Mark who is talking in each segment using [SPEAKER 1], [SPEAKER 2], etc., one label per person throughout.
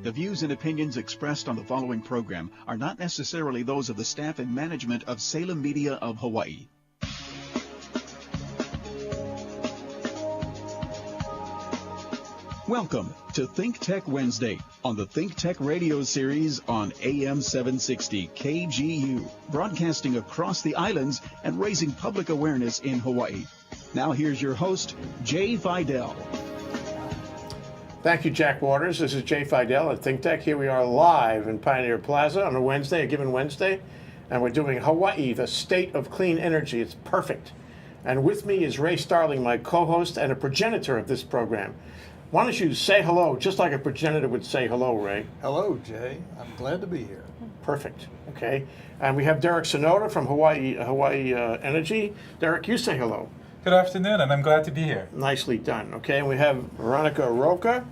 [SPEAKER 1] The views and opinions expressed on the following program are not necessarily those of the staff and management of Salem Media of Hawaii. Welcome to ThinkTech Wednesday on the ThinkTech radio series on AM 760 KGU, broadcasting across the islands and raising public awareness in Hawaii. Now here's your host, Jay Fidell.
[SPEAKER 2] Thank you, Jack Waters. This is Jay Fidell at ThinkTech. Here we are live in Pioneer Plaza on a given Wednesday, and we're doing Hawaii, the state of clean energy. It's perfect. And with me is Ray Starling, my co-host and a progenitor of this program. Why don't you say hello, just like a progenitor would say hello, Ray?
[SPEAKER 3] Hello, Jay. I'm glad to be here.
[SPEAKER 2] Perfect. Okay. And we have Derrick Sonoda from Hawaii Energy. Derrick, you say hello.
[SPEAKER 4] Good afternoon, and I'm glad to be here.
[SPEAKER 2] Nicely done. Okay. And we have Veronica Roca.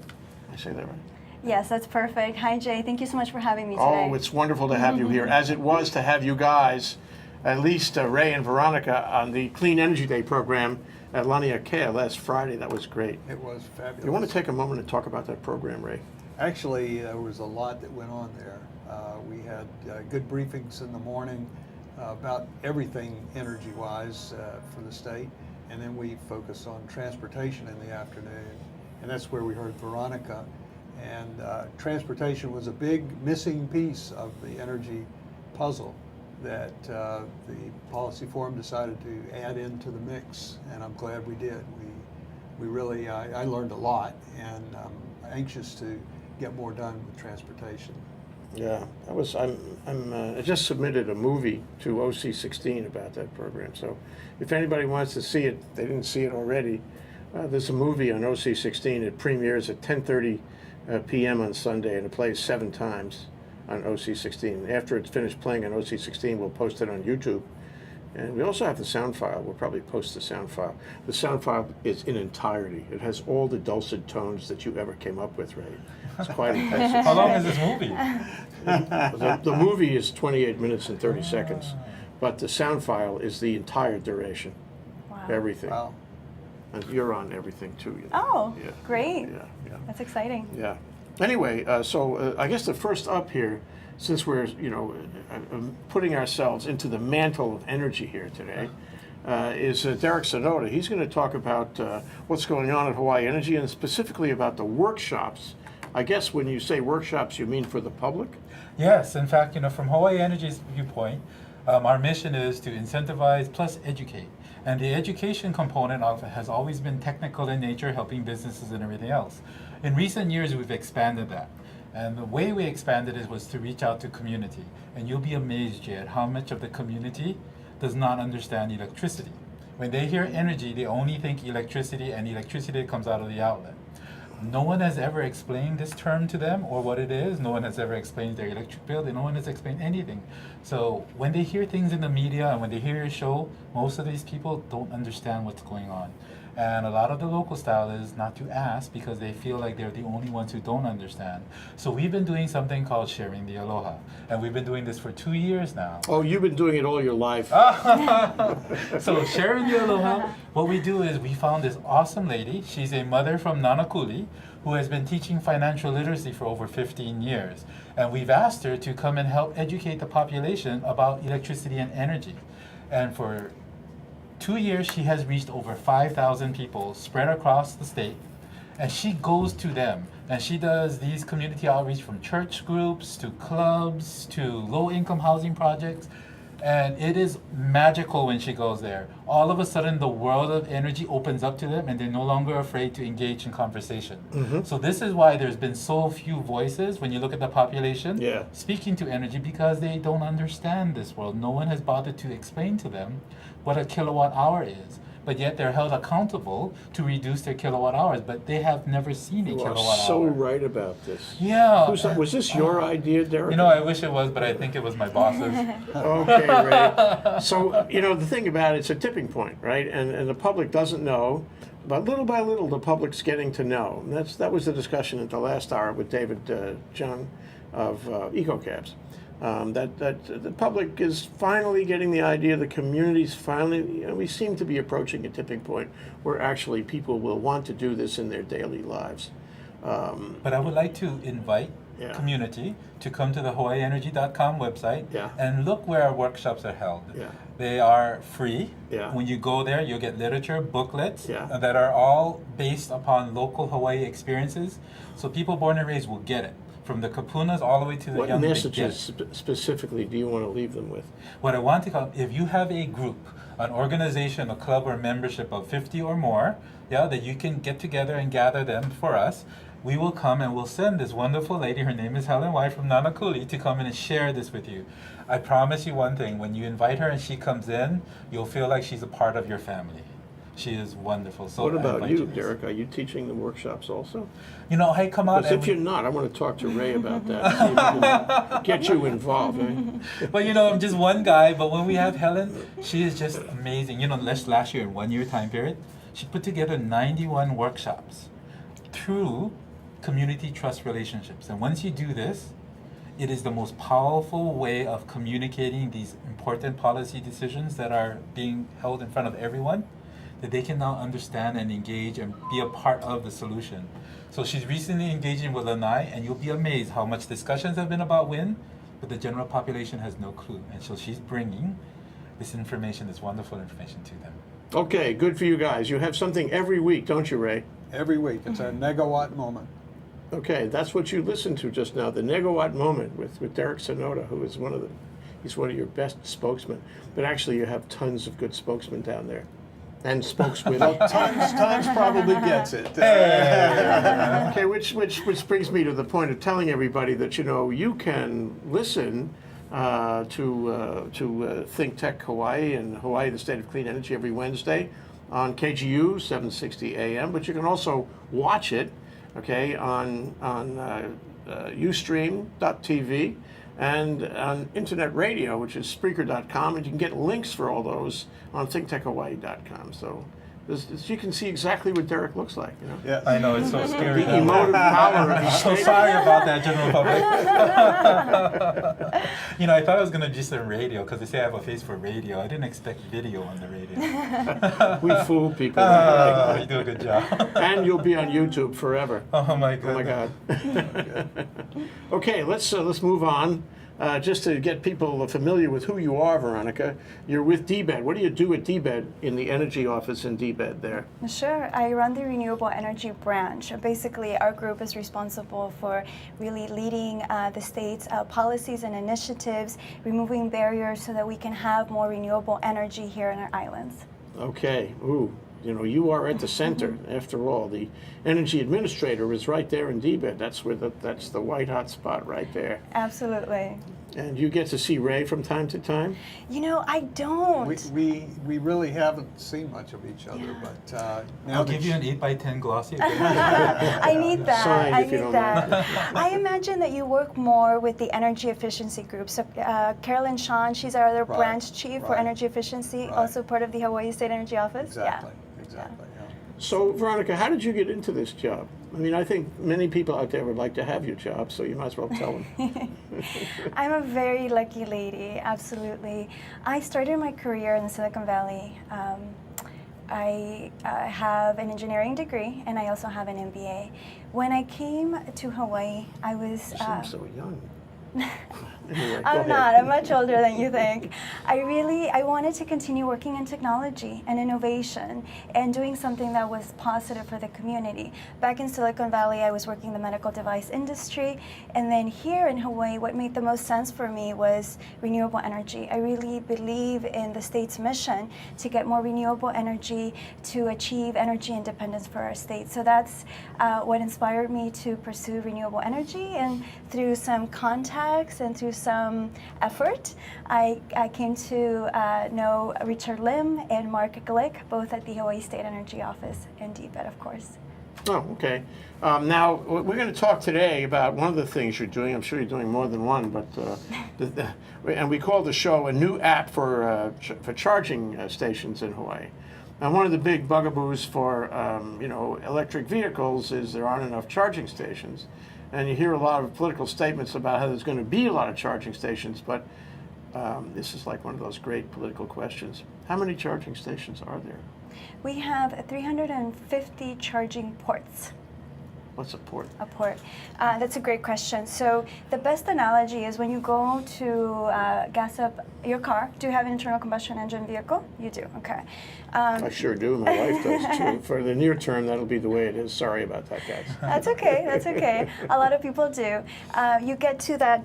[SPEAKER 2] I say that right?
[SPEAKER 5] Yes, that's perfect. Hi, Jay. Thank you so much for having me today.
[SPEAKER 2] Oh, it's wonderful to have you here, as it was to have you guys, at least Ray and Veronica, on the Clean Energy Day program at Laniakea last Friday. That was great.
[SPEAKER 3] It was fabulous.
[SPEAKER 2] You want to take a moment to talk about that program, Ray?
[SPEAKER 3] Actually, there was a lot that went on there. We had good briefings in the morning about everything energy-wise for the state, and then we focused on transportation in the afternoon, and that's where we heard Veronica. And transportation was a big missing piece of the energy puzzle that the Policy Forum decided to add into the mix, and I'm glad we did. We really, I learned a lot, and I'm anxious to get more done with transportation.
[SPEAKER 2] Yeah, I just submitted a movie to OC16 about that program. So if anybody wants to see it, they didn't see it already, there's a movie on OC16. It premieres at 10:30 p.m. on Sunday, and it plays 7 times on OC16. After it's finished playing on OC16, we'll post it on YouTube. And we also have the sound file. We'll probably post the sound file. The sound file is in entirety. It has all the dulcet tones that you ever came up with, Ray. It's quite impressive.
[SPEAKER 4] How long is this movie?
[SPEAKER 2] The movie is 28 minutes and 30 seconds, but the sound file is the entire duration.
[SPEAKER 5] Wow.
[SPEAKER 2] Everything.
[SPEAKER 3] Wow.
[SPEAKER 2] And you're on everything too. You know?
[SPEAKER 5] Oh,
[SPEAKER 2] Yeah.
[SPEAKER 5] great.
[SPEAKER 2] Yeah.
[SPEAKER 5] That's exciting.
[SPEAKER 2] Yeah. Anyway, so I guess the first up here, since we're putting ourselves into the mantle of energy here today, is Derrick Sonoda. He's going to talk about what's going on at Hawaii Energy, and specifically about the workshops. I guess when you say workshops, you mean for the public?
[SPEAKER 4] Yes, in fact, from Hawaii Energy's viewpoint, our mission is to incentivize plus educate. And the education component of it has always been technical in nature, helping businesses and everything else. In recent years, we've expanded that. And the way we expanded it was to reach out to community. And you'll be amazed, Jay, at how much of the community does not understand electricity. When they hear energy, they only think electricity and electricity that comes out of the outlet. No one has ever explained this term to them or what it is. No one has ever explained their electric bill. No one has explained anything. So when they hear things in the media and when they hear your show, most of these people don't understand what's going on. And a lot of the local style is not to ask because they feel like they're the only ones who don't understand. So we've been doing something called Sharing the Aloha. And we've been doing this for 2 years now.
[SPEAKER 2] Oh, you've been doing it all your life.
[SPEAKER 4] So Sharing the Aloha, what we do is we found this awesome lady. She's a mother from Nanakuli who has been teaching financial literacy for over 15 years. And we've asked her to come and help educate the population about electricity and energy. And for 2 years, she has reached over 5,000 people spread across the state, and she goes to them. And she does these community outreach from church groups to clubs to low-income housing projects. And it is magical when she goes there. All of a sudden, the world of energy opens up to them, and they're no longer afraid to engage in conversation. Mm-hmm. So this is why there's been so few voices when you look at the population speaking to energy, because they don't understand this world. No one has bothered to explain to them what a kilowatt hour is. But yet they're held accountable to reduce their kilowatt hours, but they have never seen a kilowatt hour.
[SPEAKER 2] You are so right about this.
[SPEAKER 4] Yeah.
[SPEAKER 2] Was this your idea, Derrick?
[SPEAKER 4] I wish it was, but I think it was my boss's.
[SPEAKER 2] Okay, Ray. So, the thing about it's a tipping point, right? And the public doesn't know, but little by little, the public's getting to know. And that was the discussion at the last hour with David Jung of EcoCabs. That the public is finally getting the idea, the community's finally, we seem to be approaching a tipping point where actually people will want to do this in their daily lives.
[SPEAKER 4] But I would like to invite
[SPEAKER 2] Yeah.
[SPEAKER 4] community to come to the hawaiienergy.com website
[SPEAKER 2] Yeah.
[SPEAKER 4] and look where our workshops are held.
[SPEAKER 2] Yeah.
[SPEAKER 4] They are free.
[SPEAKER 2] Yeah.
[SPEAKER 4] When you go there, you'll get literature, booklets
[SPEAKER 2] Yeah.
[SPEAKER 4] that are all based upon local Hawaii experiences. So people born and raised will get it. From the kapunas all the way to the
[SPEAKER 2] What
[SPEAKER 4] young, they get
[SPEAKER 2] messages
[SPEAKER 4] it.
[SPEAKER 2] specifically do you want to leave them with?
[SPEAKER 4] What I want to call, if you have a group, an organization, a club, or membership of 50 or more, yeah, that you can get together and gather them for us, we will come and we'll send this wonderful lady, her name is Helen White from Nanakuli, to come in and share this with you. I promise you one thing, when you invite her and she comes in, you'll feel like she's a part of your family. She is wonderful. So
[SPEAKER 2] What
[SPEAKER 4] I
[SPEAKER 2] about
[SPEAKER 4] invite
[SPEAKER 2] you,
[SPEAKER 4] to this.
[SPEAKER 2] Derek? Are you teaching the workshops also?
[SPEAKER 4] You know, I come out
[SPEAKER 2] Because if
[SPEAKER 4] every...
[SPEAKER 2] you're not, I want to talk to Ray about that. See if we can get you involved. Eh?
[SPEAKER 4] But you know, I'm just one guy, but when we have Helen, she is just amazing. You know, last year, in 1 year time period, she put together 91 workshops through community trust relationships. And once you do this, it is the most powerful way of communicating these important policy decisions that are being held in front of everyone, that they can now understand and engage and be a part of the solution. So she's recently engaging with Lanai, and you'll be amazed how much discussions have been about wind, but the general population has no clue. And so she's bringing this information, this wonderful information to them.
[SPEAKER 2] Okay, good for you guys. You have something every week, don't you, Ray?
[SPEAKER 3] Every week, it's our Negawatt moment.
[SPEAKER 2] Okay, that's what you listened to just now, the Negawatt Moment with Derrick Sonoda, who is he's one of your best spokesmen. But actually, you have tons of good spokesmen down there, and spokeswomen.
[SPEAKER 3] Tons probably gets it.
[SPEAKER 2] Okay, which brings me to the point of telling everybody that you can listen to ThinkTech Hawaii and Hawaii, the State of Clean Energy, every Wednesday on KGU 760 AM. But you can also watch it, okay, on Ustream.tv and on internet radio, which is Spreaker.com, and you can get links for all those on ThinkTechHawaii.com. So you can see exactly what Derek looks like.
[SPEAKER 3] Yeah.
[SPEAKER 4] I know, it's so scary.
[SPEAKER 2] The emotive power of his
[SPEAKER 4] I'm so
[SPEAKER 2] statement.
[SPEAKER 4] sorry about that, general public. You know, I thought I was going to do some radio because they say I have a face for radio. I didn't expect video on the radio.
[SPEAKER 2] We fool people.
[SPEAKER 4] You do a good job.
[SPEAKER 2] And you'll be on YouTube forever.
[SPEAKER 4] Oh my
[SPEAKER 2] Oh my
[SPEAKER 4] goodness.
[SPEAKER 2] God. Okay, let's move on. Just to get people familiar with who you are, Veronica, you're with DBED. What do you do at DBED in the energy office in DBED there?
[SPEAKER 5] Sure. I run the Renewable Energy Branch. Basically, our group is responsible for really leading the state's policies and initiatives, removing barriers so that we can have more renewable energy here in our islands.
[SPEAKER 2] Okay. Ooh. You are at the center. After all, the energy administrator is right there in DBED. That's the white hot spot right there.
[SPEAKER 5] Absolutely.
[SPEAKER 2] And you get to see Ray from time to time?
[SPEAKER 5] I don't.
[SPEAKER 3] We really haven't seen much of each other, but now
[SPEAKER 4] I'll
[SPEAKER 3] that
[SPEAKER 4] give you an 8x10 glossy.
[SPEAKER 5] I need that.
[SPEAKER 2] Signed,
[SPEAKER 5] I
[SPEAKER 2] if you
[SPEAKER 5] need
[SPEAKER 2] don't
[SPEAKER 5] that.
[SPEAKER 2] mind.
[SPEAKER 5] I imagine that you work more with the energy efficiency group. So Carolyn Shawn, she's our other
[SPEAKER 3] Right,
[SPEAKER 5] branch chief for
[SPEAKER 3] right.
[SPEAKER 5] energy efficiency,
[SPEAKER 3] Right.
[SPEAKER 5] also part of the Hawaii State Energy Office.
[SPEAKER 3] Exactly, yeah.
[SPEAKER 2] So, Veronica, how did you get into this job? I mean, I think many people out there would like to have your job, so you might as well tell them.
[SPEAKER 5] I'm a very lucky lady, absolutely. I started my career in Silicon Valley. I have an engineering degree, and I also have an MBA. When I came to Hawaii, I was...
[SPEAKER 2] You seem so young. Anyway, go
[SPEAKER 5] I'm
[SPEAKER 2] ahead.
[SPEAKER 5] not. I'm much older than you think. I wanted to continue working in technology and innovation and doing something that was positive for the community. Back in Silicon Valley, I was working in the medical device industry. And then here in Hawaii, what made the most sense for me was renewable energy. I really believe in the state's mission to get more renewable energy to achieve energy independence for our state. So that's what inspired me to pursue renewable energy. And through some contacts and through some effort, I came to know Richard Lim and Mark Glick, both at the Hawaii State Energy Office in DBED, of course.
[SPEAKER 2] Oh, okay. Now, we're going to talk today about one of the things you're doing. I'm sure you're doing more than one, but and we call the show a new app for charging stations in Hawaii. And one of the big bugaboos for electric vehicles is there aren't enough charging stations. And you hear a lot of political statements about how there's going to be a lot of charging stations, but this is like one of those great political questions. How many charging stations are there?
[SPEAKER 5] We have 350 charging ports.
[SPEAKER 2] What's a port?
[SPEAKER 5] A port. That's a great question. So the best analogy is when you go to gas up your car. Do you have an internal combustion engine vehicle? You do. Okay.
[SPEAKER 2] I sure do. My wife does too. For the near term, that'll be the way it is. Sorry about that, guys.
[SPEAKER 5] That's okay. That's okay. A lot of people do. You get to that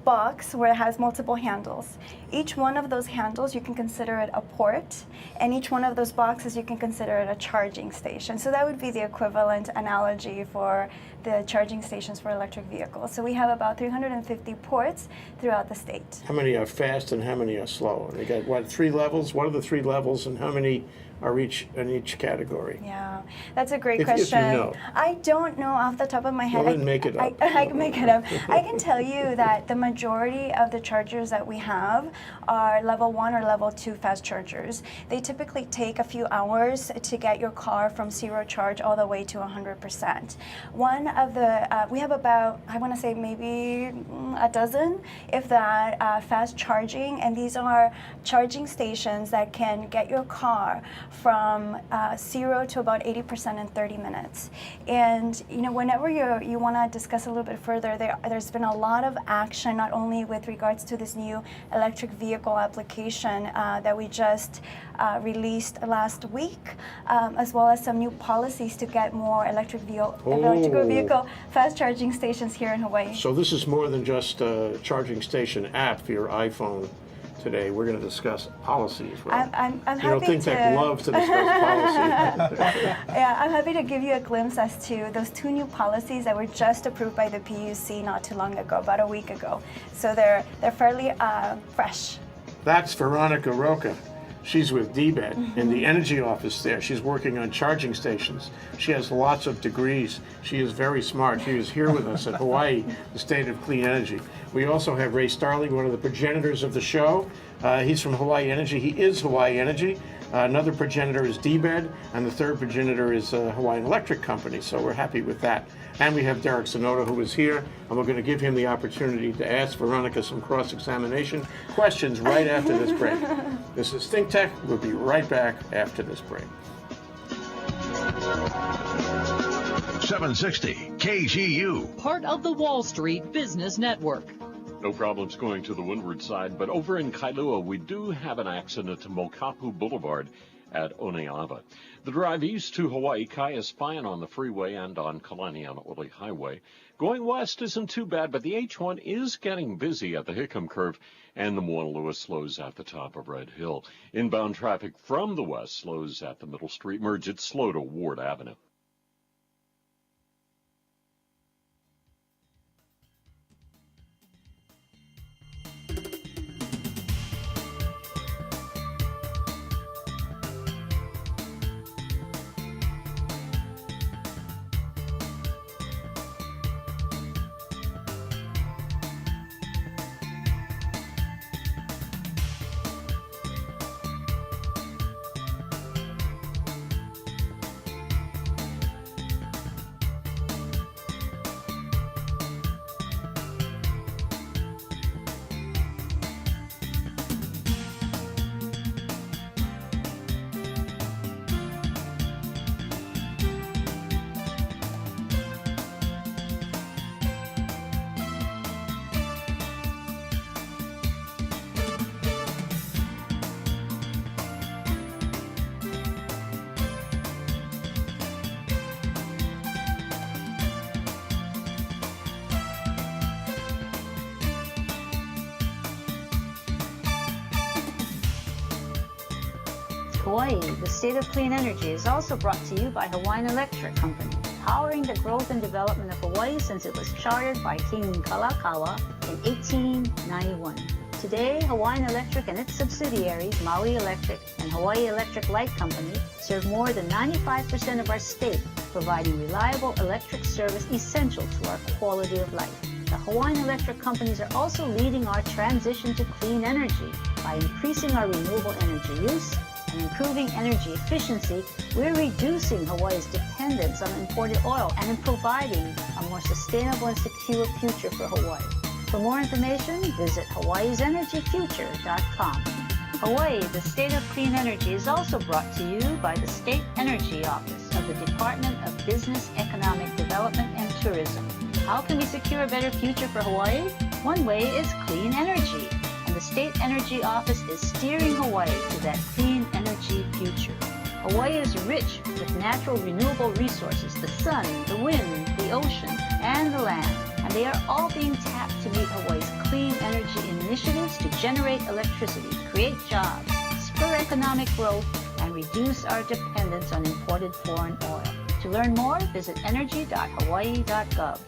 [SPEAKER 5] box where it has multiple handles. Each one of those handles, you can consider it a port, and each one of those boxes, you can consider it a charging station. So that would be the equivalent analogy for the charging stations for electric vehicles. So we have about 350 ports throughout the state.
[SPEAKER 2] How many are fast and how many are slow? And they got, what, 3 levels? What are the 3 levels and how many are in each category?
[SPEAKER 5] Yeah, that's a great
[SPEAKER 2] If
[SPEAKER 5] question.
[SPEAKER 2] you know.
[SPEAKER 5] I don't know off the top of my head.
[SPEAKER 2] Well, then make it up.
[SPEAKER 5] I can make it up. I can tell you that the majority of the chargers that we have are level 1 or level 2 fast chargers. They typically take a few hours to get your car from 0 charge all the way to 100%. One of the, we have about, I want to say maybe a dozen, if that, fast charging, and these are charging stations that can get your car from 0 to about 80% in 30 minutes. And you know, whenever you want to discuss a little bit further, there's been a lot of action, not only with regards to this new electric vehicle application that we just released last week, as well as some new policies to get more electric vehicle fast charging stations here in Hawaii.
[SPEAKER 2] So this is more than just a charging station app for your iPhone. Today we're going to discuss policy as well.
[SPEAKER 5] I'm
[SPEAKER 2] you know,
[SPEAKER 5] happy
[SPEAKER 2] ThinkTech loves to discuss policy.
[SPEAKER 5] Yeah, I'm happy to give you a glimpse as to those 2 new policies that were just approved by the PUC not too long ago, about a week ago. So they're fairly fresh.
[SPEAKER 2] That's Veronica Roca. She's with DBED in the energy office there. She's working on charging stations. She has lots of degrees. She is very smart. She is here with us at Hawaii, the state of clean energy. We also have Ray Starling, one of the progenitors of the show. He's from Hawaii Energy. He is Hawaii Energy. Another progenitor is DBED, and the third progenitor is Hawaiian Electric Company, so we're happy with that. And we have Derrick Sonoda, who is here, and we're going to give him the opportunity to ask Veronica some cross-examination questions right after this break. This is ThinkTech. We'll be right back after this break.
[SPEAKER 6] 760 KGU.
[SPEAKER 7] Part of the Wall Street Business Network.
[SPEAKER 8] No problems going to the windward side, but over in Kailua, we do have an accident to Mokapu Boulevard at Oneava. The drive east to Hawaii Kai is fine on the freeway and on Kalani on Ole Highway. Going west isn't too bad, but the H1 is getting busy at the Hickam Curve, and the Moana Lewis slows at the top of Red Hill. Inbound traffic from the west slows at the Middle Street merge. It's slow to Ward Avenue.
[SPEAKER 9] Hawaii, the state of clean energy, is also brought to you by Hawaiian Electric Company, powering the growth and development of Hawaii since it was chartered by King Kalakaua in 1891. Today, Hawaiian Electric and its subsidiaries, Maui Electric and Hawaii Electric Light Company, serve more than 95% of our state, providing reliable electric service essential to our quality of life. The Hawaiian Electric companies are also leading our transition to clean energy by increasing our renewable energy use and improving energy efficiency. We're reducing Hawaii's dependence on imported oil and in providing a more sustainable and secure future for Hawaii. For more information, visit hawaiisenergyfuture.com. Hawaii, the state of clean energy, is also brought to you by the State Energy Office of the Department of business, economic development, and tourism. How can we secure a better future for Hawaii? One way is clean energy, and the State Energy Office is steering Hawaii to that clean energy future. Hawaii is rich with natural renewable resources, the sun, the wind, the ocean, and the land, and they are all being tapped to meet Hawaii's clean energy initiatives to generate electricity, create jobs, spur economic growth, and reduce our dependence on imported foreign oil. To learn more, visit energy.hawaii.gov.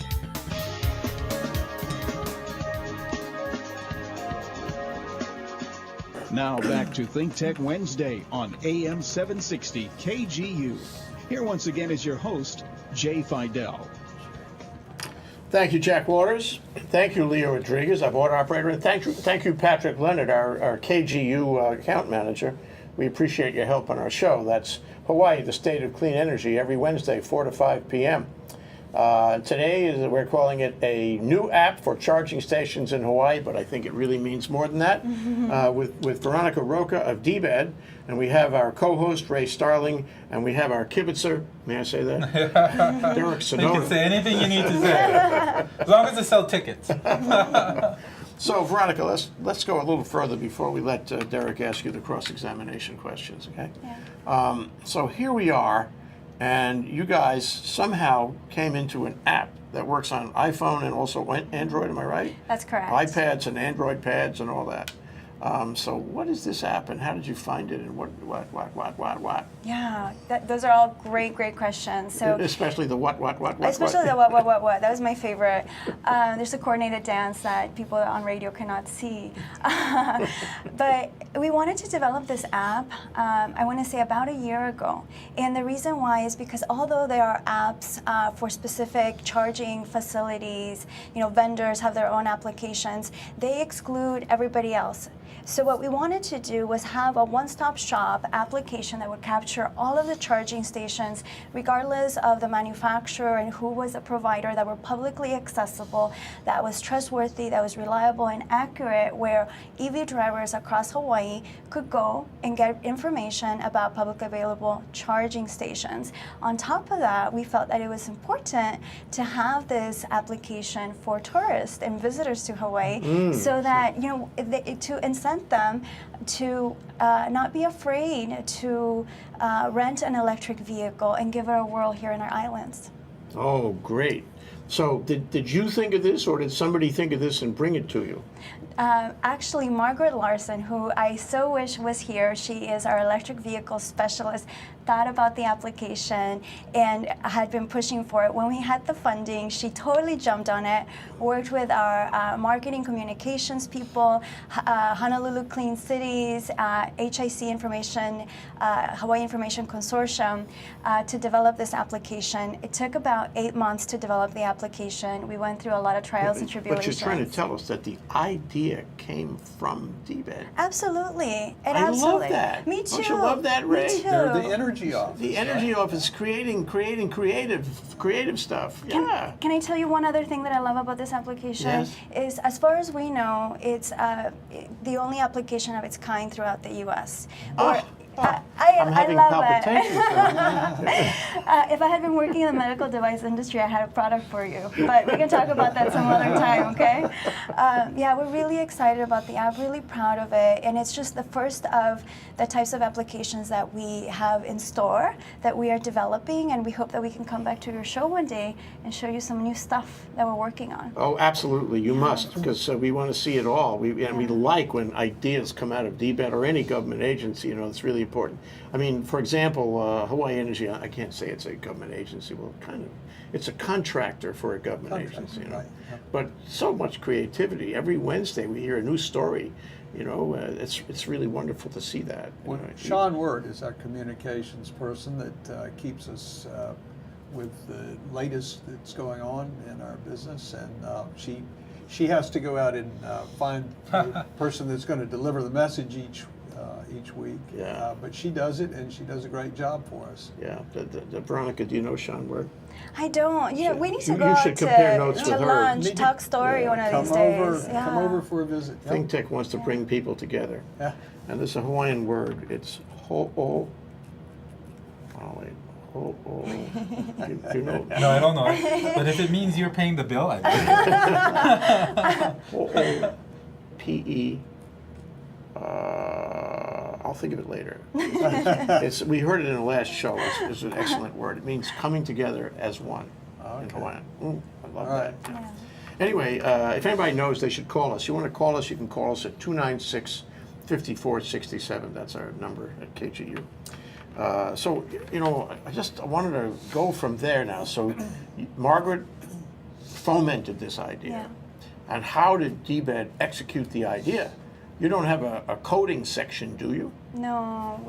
[SPEAKER 1] Now back to ThinkTech Wednesday on AM 760 KGU. Here once again is your host, Jay Fidell.
[SPEAKER 2] Thank you, Jack Waters. Thank you, Leo Rodriguez, our board operator. And thank you, Patrick Leonard, our KGU account manager. We appreciate your help on our show. That's Hawaii, the State of Clean Energy, every Wednesday, 4 to 5 p.m. Today, we're calling it a new app for charging stations in Hawaii, but I think it really means more than that. With Veronica Roca of DBED, and we have our co-host, Ray Starling, and we have our kibitzer, may I say that? Derrick Sonoda.
[SPEAKER 4] You can say anything you need to say, as long as they sell tickets.
[SPEAKER 2] So, Veronica, let's go a little further before we let Derrick ask you the cross-examination questions, okay?
[SPEAKER 5] Yeah.
[SPEAKER 2] So here we are, and you guys somehow came into an app that works on iPhone and also Android, am I right?
[SPEAKER 5] That's correct.
[SPEAKER 2] iPads and Android pads and all that. So what is this app, and how did you find it, and what?
[SPEAKER 5] Yeah, those are all great questions. So
[SPEAKER 2] especially the what?
[SPEAKER 5] Especially the what. That was my favorite. There's a coordinated dance that people on radio cannot see. But we wanted to develop this app, I want to say about a year ago. And the reason why is because although there are apps for specific charging facilities, vendors have their own applications, they exclude everybody else. So what we wanted to do was have a one-stop shop application that would capture all of the charging stations, regardless of the manufacturer and who was the provider, that were publicly accessible, that was trustworthy, that was reliable and accurate, where EV drivers across Hawaii could go and get information about publicly available charging stations. On top of that, we felt that it was important to have this application for tourists and visitors to Hawaii, so that to incent them to not be afraid to rent an electric vehicle and give it a whirl here in our islands.
[SPEAKER 2] Oh, great. So did you think of this, or did somebody think of this and bring it to you?
[SPEAKER 5] Actually, Margaret Larson, who I so wish was here, she is our electric vehicle specialist, thought about the application and had been pushing for it. When we had the funding, she totally jumped on it, worked with our marketing communications people, Honolulu Clean Cities, HIC Information, Hawaii Information Consortium, to develop this application. It took about 8 months to develop the application. We went through a lot of trials and tribulations.
[SPEAKER 2] But you're trying to tell us that the idea came from DBED.
[SPEAKER 5] Absolutely.
[SPEAKER 2] I love that.
[SPEAKER 5] Me too.
[SPEAKER 2] Don't you love that, Ray?
[SPEAKER 5] Me too.
[SPEAKER 3] They're the energy office.
[SPEAKER 2] The energy office creating creative stuff. Yeah.
[SPEAKER 5] Can I tell you one other thing that I love about this application?
[SPEAKER 2] Yes.
[SPEAKER 5] Is, as far as we know, it's the only application of its kind throughout the U.S.
[SPEAKER 2] I'm having
[SPEAKER 5] love
[SPEAKER 2] palpitations.
[SPEAKER 5] If I had been working in the medical device industry, I had a product for you. But we can talk about that some other time, okay? Yeah, we're really excited about the app, really proud of it. And it's just the first of the types of applications that we have in store that we are developing. And we hope that we can come back to your show one day and show you some new stuff that we're working on.
[SPEAKER 2] Oh, absolutely. You must, because we want to see it all. We like when ideas come out of DBED or any government agency. It's really important. I mean, for example, Hawaii Energy, I can't say it's a government agency. Well, kind of. It's a contractor for a government agency,
[SPEAKER 3] Right. Yeah.
[SPEAKER 2] But so much creativity. Every Wednesday we hear a new story. It's really wonderful to see that.
[SPEAKER 3] Well, Sean Word is our communications person that keeps us with the latest that's going on in our business, and she has to go out and find the person that's going to deliver the message each week.
[SPEAKER 2] Yeah.
[SPEAKER 3] But she does it, and she does a great job for us.
[SPEAKER 2] Yeah. Veronica, do you know Sean Word?
[SPEAKER 5] I don't. We need to
[SPEAKER 2] You
[SPEAKER 5] go out
[SPEAKER 2] should compare notes
[SPEAKER 5] to
[SPEAKER 2] with her.
[SPEAKER 5] lunch, talk story one of these days. Yeah.
[SPEAKER 3] Come over for a visit. Yep.
[SPEAKER 2] ThinkTech wants to bring people together.
[SPEAKER 3] Yeah.
[SPEAKER 2] And there's a Hawaiian word. It's You know.
[SPEAKER 4] No, I don't know. But if it means you're paying the bill, I
[SPEAKER 2] OOPE. I'll think of it later. We heard it in the last show. It's an excellent word. It means coming together as one in Hawaiian. I love that.
[SPEAKER 5] Yeah.
[SPEAKER 2] Anyway, if anybody knows, they should call us. You want to call us, you can call us at 296-5467. That's our number at KGU. So, you know, I wanted to go from there now. So, Margaret fomented this idea.
[SPEAKER 5] Yeah.
[SPEAKER 2] And how did DBED execute the idea? You don't have a coding section, do you?
[SPEAKER 5] No,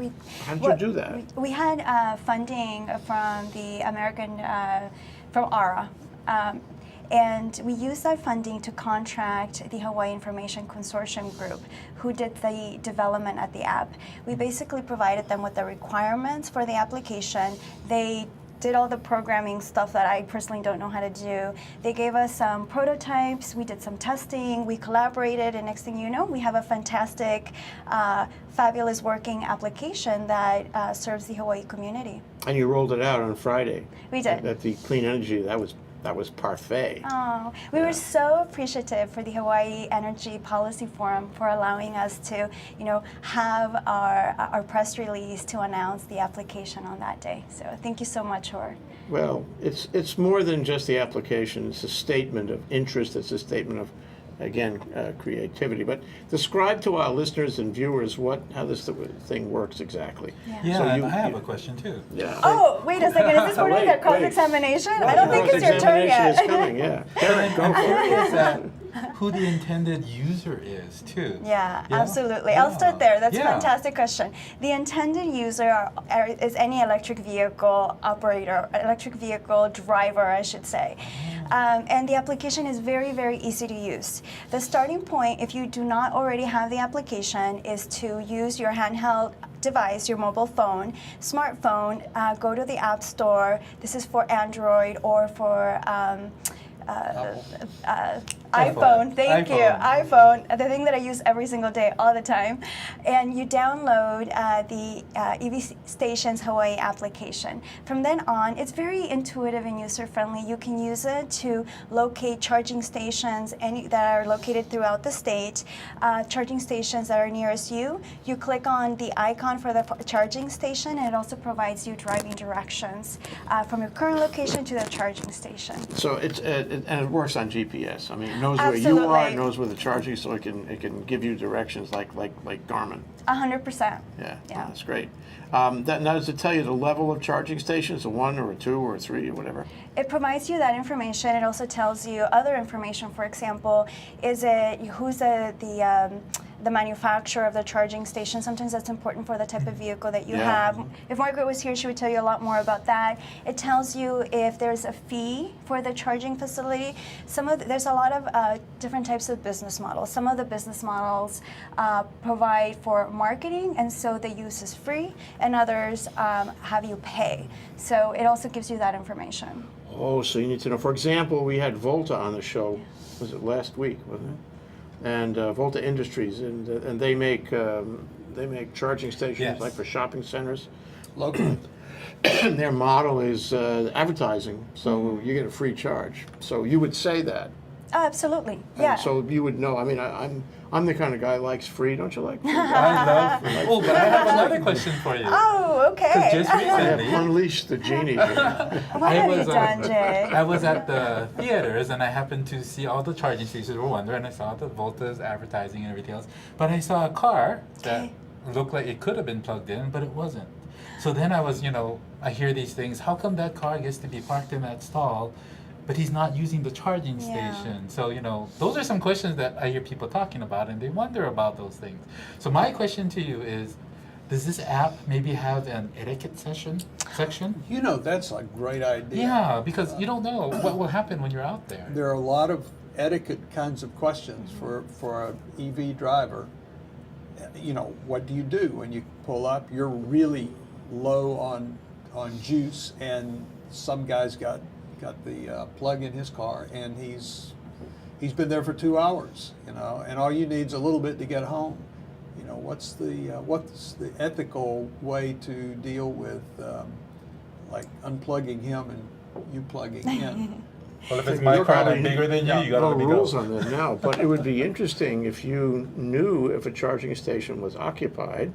[SPEAKER 2] How did you do that?
[SPEAKER 5] We had funding from the from ARA. And we used that funding to contract the Hawaii Information Consortium Group, who did the development of the app. We basically provided them with the requirements for the application. They did all the programming stuff that I personally don't know how to do. They gave us some prototypes, we did some testing, we collaborated, and next thing you know, we have a fantastic, fabulous working application that serves the Hawaii community.
[SPEAKER 2] And you rolled it out on Friday.
[SPEAKER 5] We did.
[SPEAKER 2] At the Clean Energy, that was parfait.
[SPEAKER 5] Oh, we were so appreciative for the Hawaii Energy Policy Forum for allowing us to, you know, have our press release to announce the application on that day. So thank you so much, Hor.
[SPEAKER 2] Well, it's more than just the application. It's a statement of interest. It's a statement of, again, creativity. But describe to our listeners and viewers how this thing works exactly.
[SPEAKER 4] Yeah,
[SPEAKER 2] So
[SPEAKER 4] and I have a question too.
[SPEAKER 2] Yeah.
[SPEAKER 5] Oh, wait a second. Is this part of the cross-examination? I don't think it's your turn yet.
[SPEAKER 2] Cross-examination is coming, yeah. Derrick, go
[SPEAKER 4] I'm
[SPEAKER 2] for it.
[SPEAKER 4] curious who the intended user is too.
[SPEAKER 5] Yeah, absolutely. I'll start there. That's a fantastic question. The intended user is any electric vehicle operator, electric vehicle driver, I should say. And the application is very, very easy to use. The starting point, if you do not already have the application, is to use your handheld device, your mobile phone, smartphone, go to the App Store. This is for Android or for iPhone, thank you, iPhone, the thing that I use every single day, all the time. And you download the EV Stations Hawaii application. From then on, it's very intuitive and user-friendly. You can use it to locate charging stations that are located throughout the state, charging stations that are nearest you. You click on the icon for the charging station, and it also provides you driving directions from your current location to the charging station.
[SPEAKER 2] So and it works on GPS. I mean, it knows where you are, it knows where the charging, so it can give you directions like Garmin.
[SPEAKER 5] 100%.
[SPEAKER 2] Yeah, that's great. Now, does it tell you the level of charging stations, a 1 or a 2 or a 3 or whatever?
[SPEAKER 5] It provides you that information. It also tells you other information. For example, who's the manufacturer of the charging station. Sometimes that's important for the type of vehicle that you have. If Margaret was here, she would tell you a lot more about that. It tells you if there's a fee for the charging facility. There's a lot of different types of business models. Some of the business models provide for marketing, and so the use is free, and others have you pay. So it also gives you that information.
[SPEAKER 2] Oh, so you need to know. For example, we had Volta on the show. Was it last week, wasn't it? And Volta Industries, and they make charging stations like for shopping centers locally. Their model is advertising, so you get a free charge. So you would say that.
[SPEAKER 5] Oh, absolutely.
[SPEAKER 2] And
[SPEAKER 5] Yeah.
[SPEAKER 2] so you would know. I mean, I'm the kind of guy who likes free. Don't you like free?
[SPEAKER 4] I love free. Oh, but I have another question for you.
[SPEAKER 5] Oh, okay.
[SPEAKER 4] Just
[SPEAKER 2] I have
[SPEAKER 4] recently,
[SPEAKER 2] unleashed the genie here.
[SPEAKER 5] What have you done, Jay?
[SPEAKER 4] I was at the theaters and I happened to see all the charging stations were wonder, and I saw the Volta's advertising and everything else. But I saw a car that looked like it could have been plugged in, but it wasn't. So then I was, I hear these things. How come that car gets to be parked in that stall, but he's not using the charging station? So, those are some questions that I hear people talking about, and they wonder about those things. So my question to you is, does this app maybe have an etiquette section?
[SPEAKER 3] That's a great idea.
[SPEAKER 4] Yeah, because you don't know what will happen when you're out there.
[SPEAKER 3] There are a lot of etiquette kinds of questions for an EV driver. What do you do when you pull up? You're really low on juice, and some guy's got the plug in his car, and he's been there for 2 hours, and all you need is a little bit to get home. What's the ethical way to deal with like unplugging him and you plugging in.
[SPEAKER 4] Well, if it's my car and I'm bigger than you, you gotta
[SPEAKER 2] no
[SPEAKER 4] let me
[SPEAKER 2] rules
[SPEAKER 4] go.
[SPEAKER 2] on that now, but it would be interesting if you knew if a charging station was occupied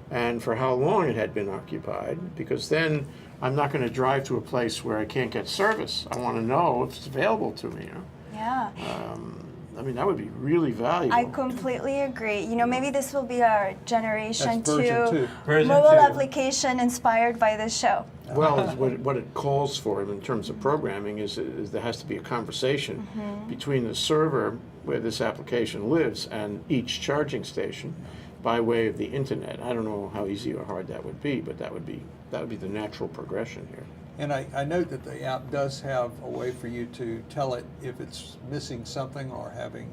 [SPEAKER 2] and for how long it had been occupied, because then I'm not going to drive to a place where I can't get service. I want to know if it's available to me. You know?
[SPEAKER 5] Yeah.
[SPEAKER 2] I mean, that would be really valuable.
[SPEAKER 5] I completely agree. You know, maybe this will be our generation
[SPEAKER 3] That's version
[SPEAKER 5] 2
[SPEAKER 3] two.
[SPEAKER 4] Version
[SPEAKER 5] mobile
[SPEAKER 4] 2.
[SPEAKER 5] application inspired by this show.
[SPEAKER 2] Well, what it calls for in terms of programming is there has to be a conversation between the server where this application lives and each charging station by way of the internet. I don't know how easy or hard that would be, but that would be the natural progression here.
[SPEAKER 3] And I note that the app does have a way for you to tell it if it's missing something or having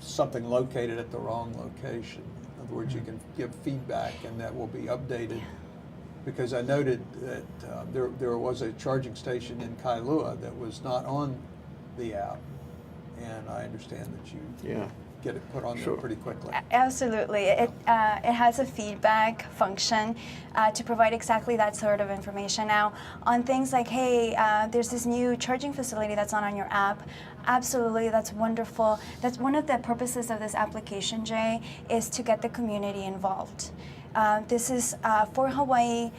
[SPEAKER 3] something located at the wrong location. In other words, you can give feedback and that will be updated. Because I noted that there was a charging station in Kailua that was not on the app. And I understand that you get it put on there pretty quickly.
[SPEAKER 5] Absolutely. It has a feedback function to provide exactly that sort of information. Now, on things like, hey, there's this new charging facility that's not on your app, absolutely, that's wonderful. That's one of the purposes of this application, Jay, is to get the community involved. This is for Hawaii,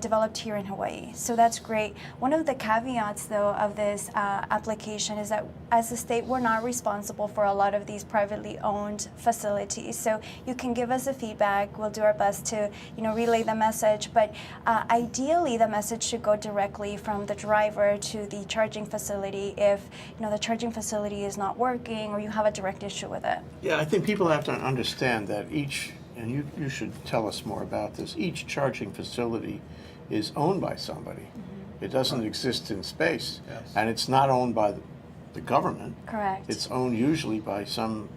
[SPEAKER 5] developed here in Hawaii, so that's great. One of the caveats, though, of this application is that as a state, we're not responsible for a lot of these privately owned facilities. So you can give us a feedback. We'll do our best to, relay the message. But ideally, the message should go directly from the driver to the charging facility if, the charging facility is not working or you have a direct issue with it.
[SPEAKER 2] Yeah, I think people have to understand that and you should tell us more about this, each charging facility is owned by somebody. It doesn't exist in space.
[SPEAKER 3] Yes.
[SPEAKER 2] And it's not owned by the government.
[SPEAKER 5] Correct.
[SPEAKER 2] It's owned usually by some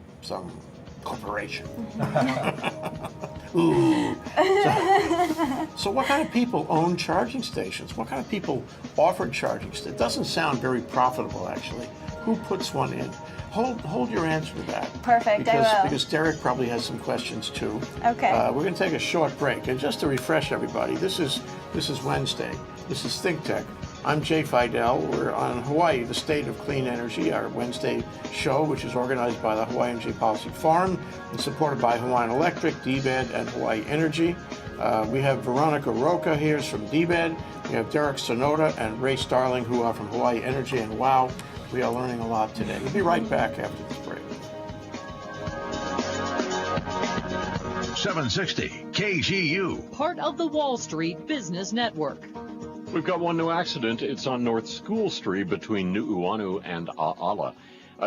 [SPEAKER 2] corporation. Ooh. So what kind of people own charging stations? What kind of people offer charging stations? It doesn't sound very profitable, actually. Who puts one in? Hold your answer to that.
[SPEAKER 5] Perfect, I will.
[SPEAKER 2] Because Derrick probably has some questions too.
[SPEAKER 5] Okay.
[SPEAKER 2] We're going to take a short break, and just to refresh everybody, this is Wednesday. This is ThinkTech. I'm Jay Fidell. We're on Hawaii, the State of Clean Energy, our Wednesday show, which is organized by the Hawaii Energy Policy Forum and supported by Hawaiian Electric, DBED, and Hawaii Energy. We have Veronica Roca here from DBED. We have Derrick Sonoda and Ray Starling, who are from Hawaii Energy, and wow, we are learning a lot today. We'll be right back after this break.
[SPEAKER 6] 760 KGU.
[SPEAKER 7] Part of the Wall Street Business Network.
[SPEAKER 8] We've got one new accident. It's on North School Street between Nu'uanu and A'ala.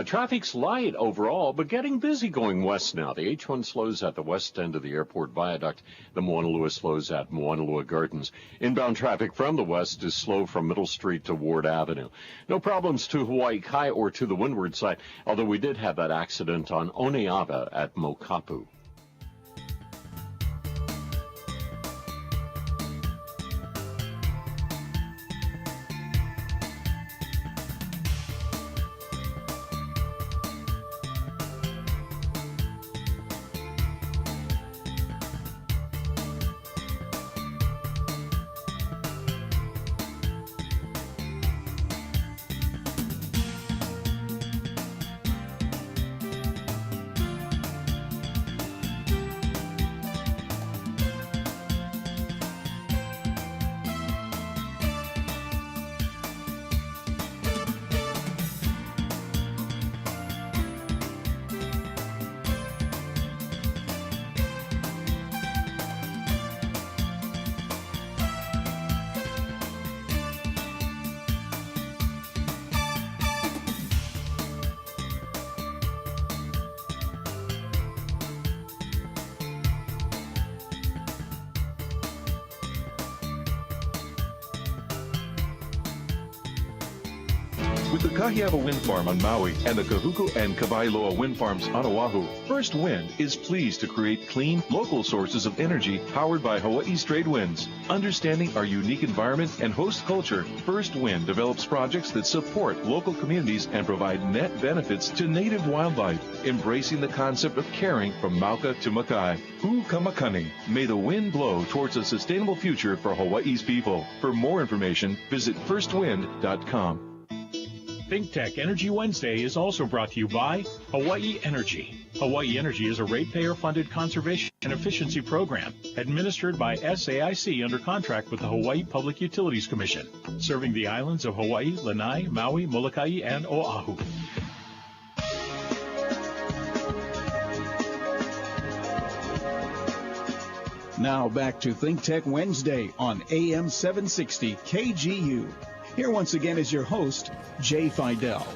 [SPEAKER 8] Traffic's light overall, but getting busy going west now. The H1 slows at the west end of the airport viaduct. The Moanalua slows at Moanalua Gardens. Inbound traffic from the west is slow from Middle Street to Ward Avenue. No problems to Hawaii Kai or to the windward side, although we did have that accident on Oneava at Mokapu.
[SPEAKER 10] With the Kahiava Wind Farm on Maui and the Kahuku and Kawailoa Wind Farms on Oahu, First Wind is pleased to create clean, local sources of energy powered by Hawaii's trade winds. Understanding our unique environment and host culture, First Wind develops projects that support local communities and provide net benefits to native wildlife, embracing the concept of caring from Mauka to Makai. Kamakani. May the wind blow towards a sustainable future for Hawaii's people. For more information, visit firstwind.com.
[SPEAKER 11] ThinkTech Energy Wednesday is also brought to you by Hawaii Energy. Hawaii Energy is a ratepayer-funded conservation and efficiency program administered by SAIC under contract with the Hawaii Public Utilities Commission, serving the islands of Hawaii, Lanai, Maui, Molokai, and Oahu.
[SPEAKER 1] Now back to ThinkTech Wednesday on AM 760 KGU. Here once again is your host, Jay Fidell.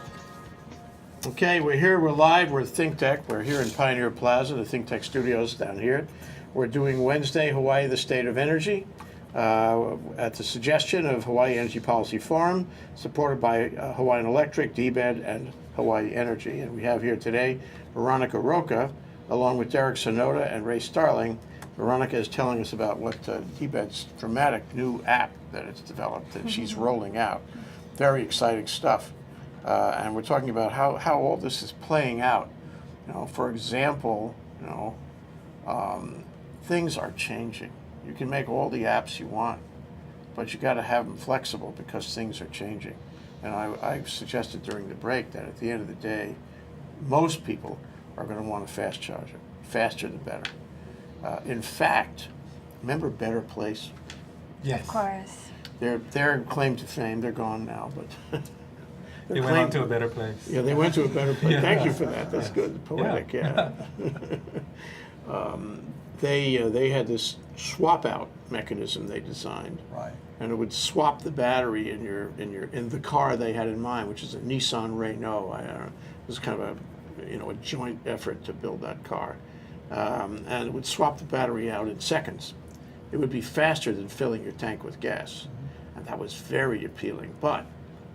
[SPEAKER 2] Okay, we're live, we're ThinkTech. We're here in Pioneer Plaza, the ThinkTech studios down here. We're doing Wednesday, Hawaii, the State of Energy, at the suggestion of Hawaii Energy Policy Forum, supported by Hawaiian Electric, DBED, and Hawaii Energy. And we have here today Veronica Roca, along with Derrick Sonoda and Ray Starling. Veronica is telling us about what DBED's dramatic new app that it's developed that she's rolling out. Very exciting stuff. And we're talking about how all this is playing out. You know, for example, things are changing. You can make all the apps you want, but you got to have them flexible because things are changing. And I suggested during the break that at the end of the day, most people are going to want a fast charger. Faster the better. In fact, remember Better Place?
[SPEAKER 4] Yes.
[SPEAKER 5] Of course.
[SPEAKER 2] Their claim to fame, they're gone now, but
[SPEAKER 4] they went on to a better place.
[SPEAKER 2] Yeah, they went to a better place.
[SPEAKER 4] Yeah.
[SPEAKER 2] Thank you for that. That's good. Poetic, yeah. They had this swap out mechanism they designed.
[SPEAKER 3] Right.
[SPEAKER 2] And it would swap the battery in the car they had in mind, which is a Nissan Renault. It was kind of a joint effort to build that car. And it would swap the battery out in seconds. It would be faster than filling your tank with gas. And that was very appealing. But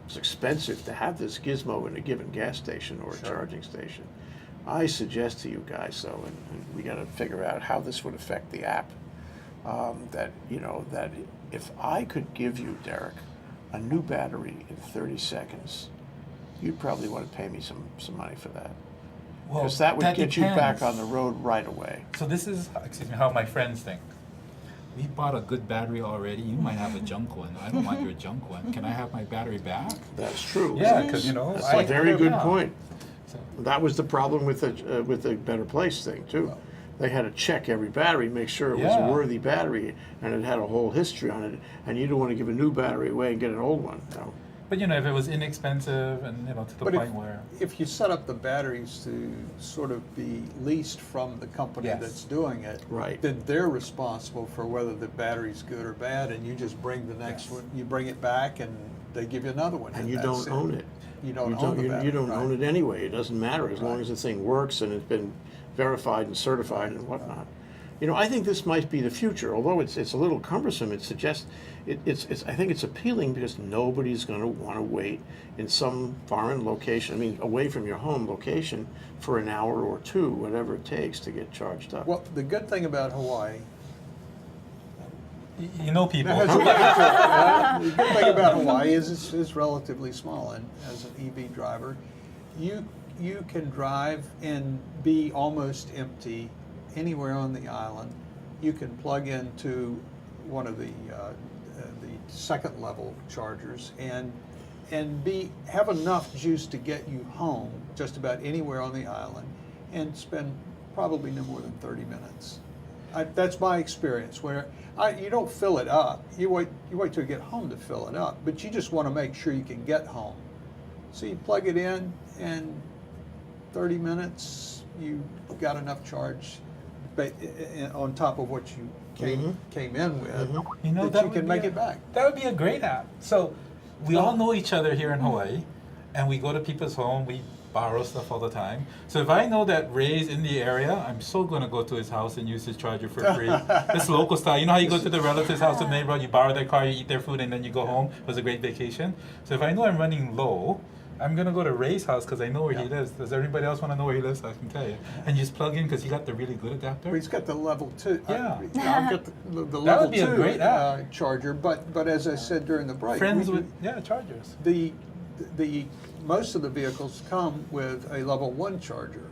[SPEAKER 2] it's expensive to have this gizmo in a given gas station or a charging station. I suggest to you guys, though, and we got to figure out how this would affect the app, that if I could give you, Derrick, a new battery in 30 seconds, you'd probably want to pay me some money for that. Because that would get you back on the road right away.
[SPEAKER 4] So this is, how my friends think. We bought a good battery already. You might have a junk one. I don't want your junk one. Can I have my battery back?
[SPEAKER 2] That's true.
[SPEAKER 4] Yeah, because
[SPEAKER 2] that's a very good point. So. That was the problem with the Better Place thing too. They had to check every battery, make sure it was a worthy battery, and it had a whole history on it. And you don't want to give a new battery away and get an old one. No.
[SPEAKER 4] But if it was inexpensive and to the point where
[SPEAKER 3] if you set up the batteries to sort of be leased from the company that's doing it,
[SPEAKER 2] right,
[SPEAKER 3] then they're responsible for whether the battery's good or bad, and you just bring the next one, you bring it back, and they give you another one.
[SPEAKER 2] And you don't own it.
[SPEAKER 3] You don't own the battery.
[SPEAKER 2] You don't own it anyway. It doesn't matter as long as the thing works and it's been verified and certified and whatnot. I think this might be the future. Although it's a little cumbersome, it suggests I think it's appealing because nobody's going to want to wait in some foreign location. Away from your home location for an hour or two, whatever it takes to get charged up.
[SPEAKER 3] Well, the good thing about Hawaii.
[SPEAKER 4] People.
[SPEAKER 3] The good thing about Hawaii is it's relatively small, and as an EV driver, you can drive and be almost empty anywhere on the island. You can plug into one of the second level chargers and have enough juice to get you home just about anywhere on the island, and spend probably no more than 30 minutes. That's my experience. Where you don't fill it up. You wait till you get home to fill it up, but you just want to make sure you can get home. So you plug it in, and 30 minutes you got enough charge on top of what you came in with, that you can make it back.
[SPEAKER 4] That would be a great app. So we all know each other here in Hawaii, and we go to people's home, we borrow stuff all the time. So if I know that Ray's in the area, I'm so going to go to his house and use his charger for free. It's local style. You know how you go to the relative's house in neighborhood, you borrow their car, you eat their food, and then you go home. It was a great vacation. So if I know I'm running low, I'm gonna go to Ray's house because I know where he lives. Does everybody else want to know where he lives? I can tell you. And you just plug in because he got the really good adapter.
[SPEAKER 3] He's got the level 2.
[SPEAKER 4] Yeah.
[SPEAKER 3] I've got the
[SPEAKER 4] That
[SPEAKER 3] level
[SPEAKER 4] would be a
[SPEAKER 3] 2
[SPEAKER 4] great app.
[SPEAKER 3] charger, but as I said during the break,
[SPEAKER 4] Friends
[SPEAKER 3] we
[SPEAKER 4] with chargers.
[SPEAKER 3] the most of the vehicles come with a level 1 charger.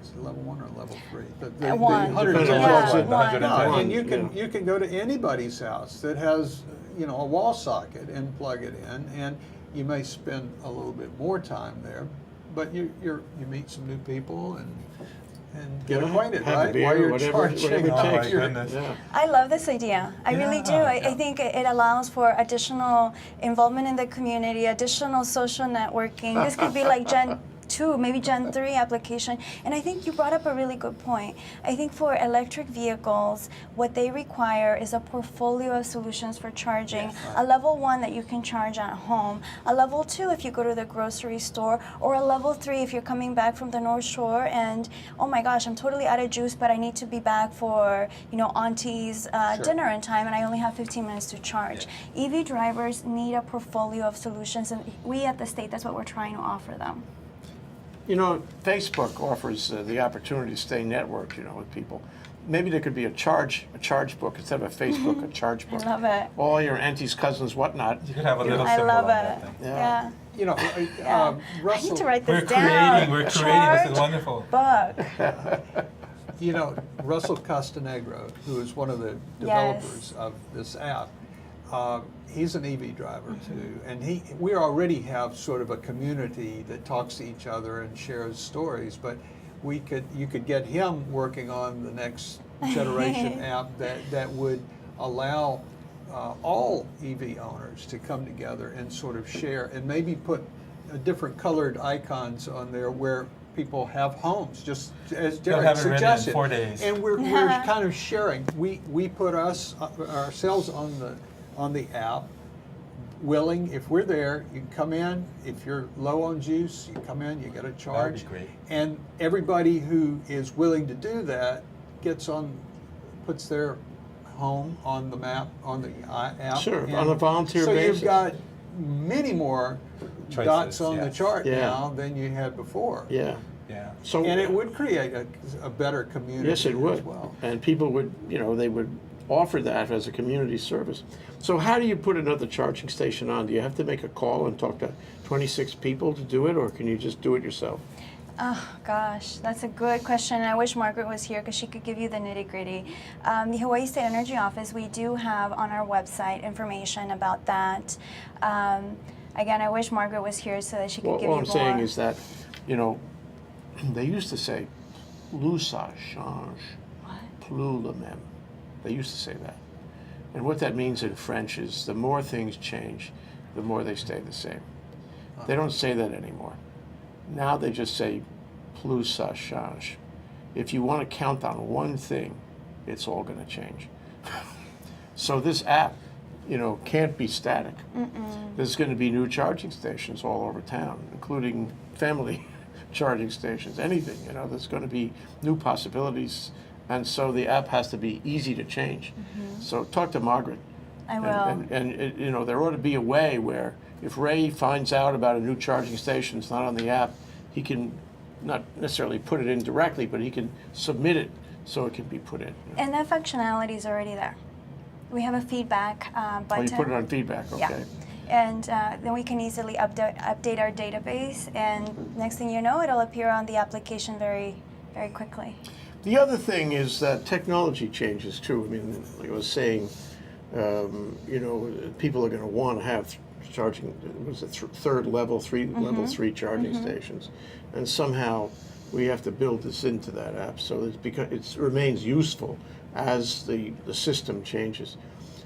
[SPEAKER 3] Is it level 1 or level 3? The
[SPEAKER 5] One.
[SPEAKER 3] 110
[SPEAKER 5] Yeah,
[SPEAKER 3] volts.
[SPEAKER 5] one.
[SPEAKER 3] No, and you can go to anybody's house that has a wall socket and plug it in, and you may spend a little bit more time there, but you meet some new people and get acquainted,
[SPEAKER 2] have a
[SPEAKER 3] right?
[SPEAKER 2] beer,
[SPEAKER 3] While you're
[SPEAKER 2] whatever it
[SPEAKER 3] charging.
[SPEAKER 4] Oh my
[SPEAKER 2] takes.
[SPEAKER 4] goodness.
[SPEAKER 2] Yeah.
[SPEAKER 5] I love this idea. I really do. I think it allows for additional involvement in the community, additional social networking. This could be like Gen 2, maybe Gen 3 application. And I think you brought up a really good point. I think for electric vehicles, what they require is a portfolio of solutions for charging.
[SPEAKER 3] Yes.
[SPEAKER 5] A level 1 that you can charge at home, a level 2 if you go to the grocery store, or a level 3 if you're coming back from the North Shore and, oh my gosh, I'm totally out of juice, but I need to be back for, auntie's dinner in time and I only have 15 minutes to charge. EV drivers need a portfolio of solutions, and we at the state, that's what we're trying to offer them.
[SPEAKER 2] Facebook offers the opportunity to stay networked, with people. Maybe there could be a charge book instead of a Facebook, a charge book.
[SPEAKER 5] I love it.
[SPEAKER 2] All your aunties, cousins, whatnot.
[SPEAKER 4] You could have a little
[SPEAKER 5] I
[SPEAKER 4] symbol
[SPEAKER 5] love
[SPEAKER 4] on that
[SPEAKER 5] it.
[SPEAKER 4] thing.
[SPEAKER 5] Yeah.
[SPEAKER 3] Russell.
[SPEAKER 5] I need to write
[SPEAKER 4] We're
[SPEAKER 5] this down.
[SPEAKER 4] creating. This
[SPEAKER 5] Charge
[SPEAKER 4] is wonderful.
[SPEAKER 5] book.
[SPEAKER 3] Russell Castanegro, who is one of the developers of this app, he's an EV driver too, and we already have sort of a community that talks to each other and shares stories, but you could get him working on the next generation app that would allow all EV owners to come together and sort of share, and maybe put different colored icons on there where people have homes, just as Derrick suggested.
[SPEAKER 4] In 4 days.
[SPEAKER 3] And we're kind of sharing. We put ourselves on the app, willing. If we're there, you can come in. If you're low on juice, you come in. You get a charge.
[SPEAKER 4] That would be great.
[SPEAKER 3] And everybody who is willing to do that puts their home on the map on the app.
[SPEAKER 2] Sure,
[SPEAKER 3] and
[SPEAKER 2] on a volunteer
[SPEAKER 3] so
[SPEAKER 2] basis.
[SPEAKER 3] you've got many more
[SPEAKER 4] Choices,
[SPEAKER 3] dots on the
[SPEAKER 4] yes.
[SPEAKER 3] chart
[SPEAKER 2] Yeah.
[SPEAKER 3] now than you had before.
[SPEAKER 2] Yeah.
[SPEAKER 4] Yeah.
[SPEAKER 2] So,
[SPEAKER 3] And it would create a better community
[SPEAKER 2] yes, it would.
[SPEAKER 3] as well.
[SPEAKER 2] And people would, they would offer that as a community service. So how do you put another charging station on? Do you have to make a call and talk to 26 people to do it, or can you just do it yourself?
[SPEAKER 5] Oh gosh, that's a good question. I wish Margaret was here because she could give you the nitty-gritty. The Hawaii State Energy Office, we do have on our website information about that. Again, I wish Margaret was here so that she could give you more.
[SPEAKER 2] What I'm saying is that, they used to say, plus ça change, plus le même. They used to say that. And what that means in French is the more things change, the more they stay the same. They don't say that anymore. Now they just say, plus ça change. If you want to count on one thing, it's all going to change. So this app, can't be static. There's going to be new charging stations all over town, including family charging stations, anything, there's going to be new possibilities. And so the app has to be easy to change. So talk to Margaret.
[SPEAKER 5] I will.
[SPEAKER 2] And there ought to be a way where if Ray finds out about a new charging station, it's not on the app, he can not necessarily put it in directly, but he can submit it so it can be put in.
[SPEAKER 5] And that functionality is already there. We have a feedback button.
[SPEAKER 2] Oh, you put it on feedback, okay.
[SPEAKER 5] Yeah. And then we can easily update our database, and next thing you know, it'll appear on the application very, very quickly.
[SPEAKER 2] The other thing is that technology changes too. I mean, like I was saying, people are going to want to have charging, third level, level 3 charging stations. And somehow we have to build this into that app so it remains useful as the system changes.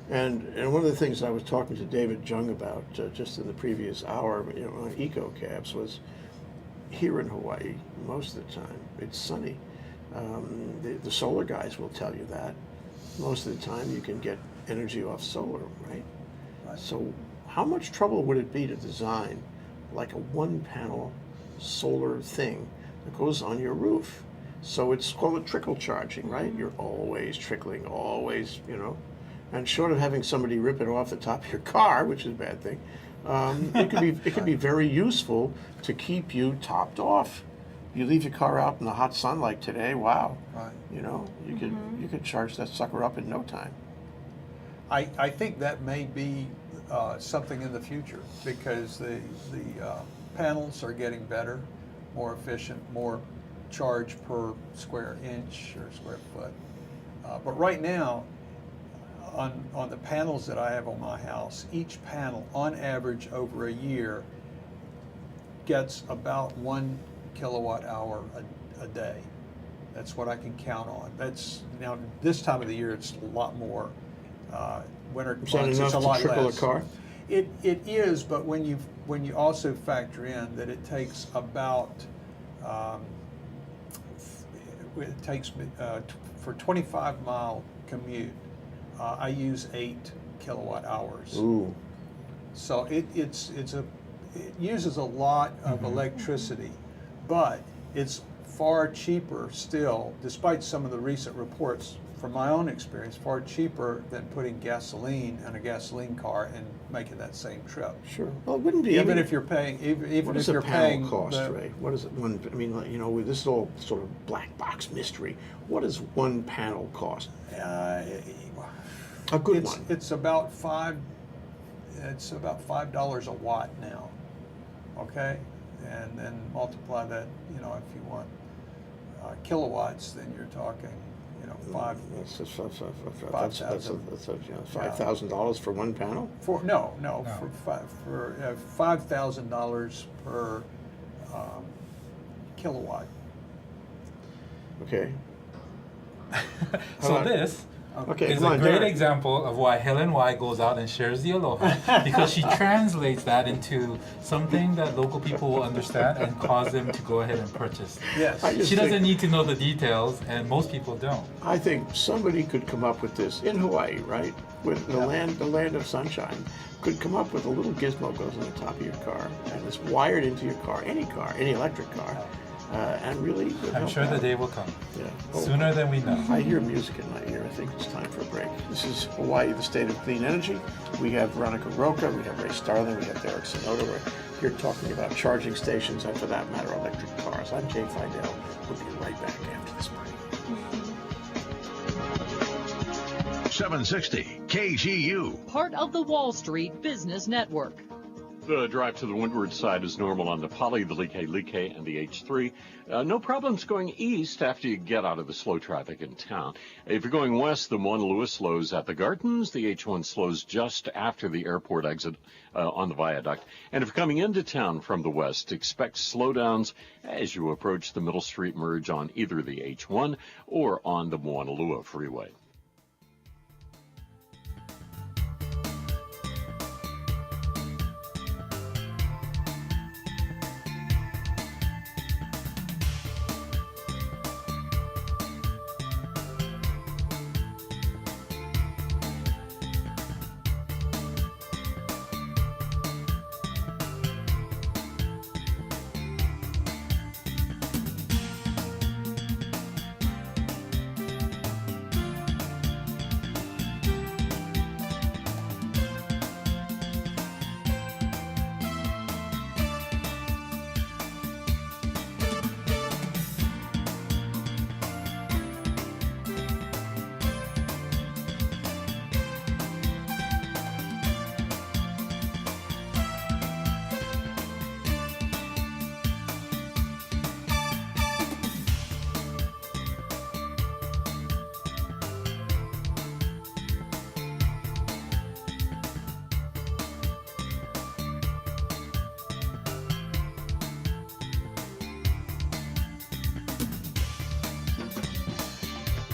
[SPEAKER 2] And one of the things I was talking to David Jung about just in the previous hour, on eco-cabs, was here in Hawaii, most of the time, it's sunny. The solar guys will tell you that. Most of the time you can get energy off solar, right? So how much trouble would it be to design like a one-panel solar thing that goes on your roof? So it's called trickle charging, right? You're always trickling, always, and short of having somebody rip it off the top of your car, which is a bad thing, it could be very useful to keep you topped off. You leave your car out in the hot sun like today. Wow,
[SPEAKER 3] Right.
[SPEAKER 2] you know, you could charge that sucker up in no time.
[SPEAKER 3] I think that may be something in the future because the panels are getting better, more efficient, more charge per square inch or square foot. But right now, on the panels that I have on my house, each panel, on average over a year, gets about 1 kilowatt hour a day. That's what I can count on. That's now this time of the year, it's a lot more. Winter
[SPEAKER 2] Is that
[SPEAKER 3] months,
[SPEAKER 2] enough
[SPEAKER 3] it's a lot
[SPEAKER 2] to trickle
[SPEAKER 3] less.
[SPEAKER 2] a car?
[SPEAKER 3] It is, but when you also factor in that it takes about it takes me for 25-mile commute, I use 8 kilowatt hours.
[SPEAKER 2] Ooh.
[SPEAKER 3] So it uses a lot of electricity, but it's far cheaper still, despite some of the recent reports from my own experience, far cheaper than putting gasoline in a gasoline car and making that same trip.
[SPEAKER 2] Sure. Well, it wouldn't be.
[SPEAKER 3] Even if you're paying, even
[SPEAKER 2] what
[SPEAKER 3] if
[SPEAKER 2] does a
[SPEAKER 3] you're
[SPEAKER 2] panel
[SPEAKER 3] paying
[SPEAKER 2] cost, Ray? What is it? I mean, you know, this is all sort of black box mystery. What does one panel cost? A good one.
[SPEAKER 3] It's about $5 a watt now. Okay, and then multiply that. You know, if you want kilowatts, then you're talking, you know,
[SPEAKER 2] That's
[SPEAKER 3] $5,000
[SPEAKER 2] for one panel.
[SPEAKER 3] for $5,000 per kilowatt.
[SPEAKER 2] Okay.
[SPEAKER 4] So this
[SPEAKER 2] Okay,
[SPEAKER 4] is
[SPEAKER 2] come
[SPEAKER 4] a
[SPEAKER 2] on,
[SPEAKER 4] great
[SPEAKER 2] Derrick.
[SPEAKER 4] example of why Helen Y goes out and shares the aloha, because she translates that into something that local people will understand and cause them to go ahead and purchase.
[SPEAKER 3] Yes.
[SPEAKER 4] She doesn't need to know the details, and most people don't.
[SPEAKER 2] I think somebody could come up with this in Hawaii, right? With the land of sunshine, could come up with a little gizmo goes on the top of your car and it's wired into your car, any electric car, and really would
[SPEAKER 4] I'm
[SPEAKER 2] help
[SPEAKER 4] sure the
[SPEAKER 2] out.
[SPEAKER 4] day will come.
[SPEAKER 2] Yeah.
[SPEAKER 4] Sooner than we know.
[SPEAKER 2] I hear music in my ear. I think it's time for a break. This is Hawaii, the state of clean energy. We have Veronica Roca, we have Ray Starling, we have Derrick Sonoda. We're here talking about charging stations and, for that matter, electric cars. I'm Jay Fidell. We'll be right back after this break.
[SPEAKER 6] 760 KGU.
[SPEAKER 7] Part of the Wall Street Business Network.
[SPEAKER 8] The drive to the windward side is normal on the Poly, the Like, and the H3. No problems going east after you get out of the slow traffic in town. If you're going west, the Mauna Lua slows at the Gardens. The H1 slows just after the airport exit on the viaduct. And if you're coming into town from the west, expect slowdowns as you approach the Middle Street merge on either the H1 or on the Mauna Lua freeway.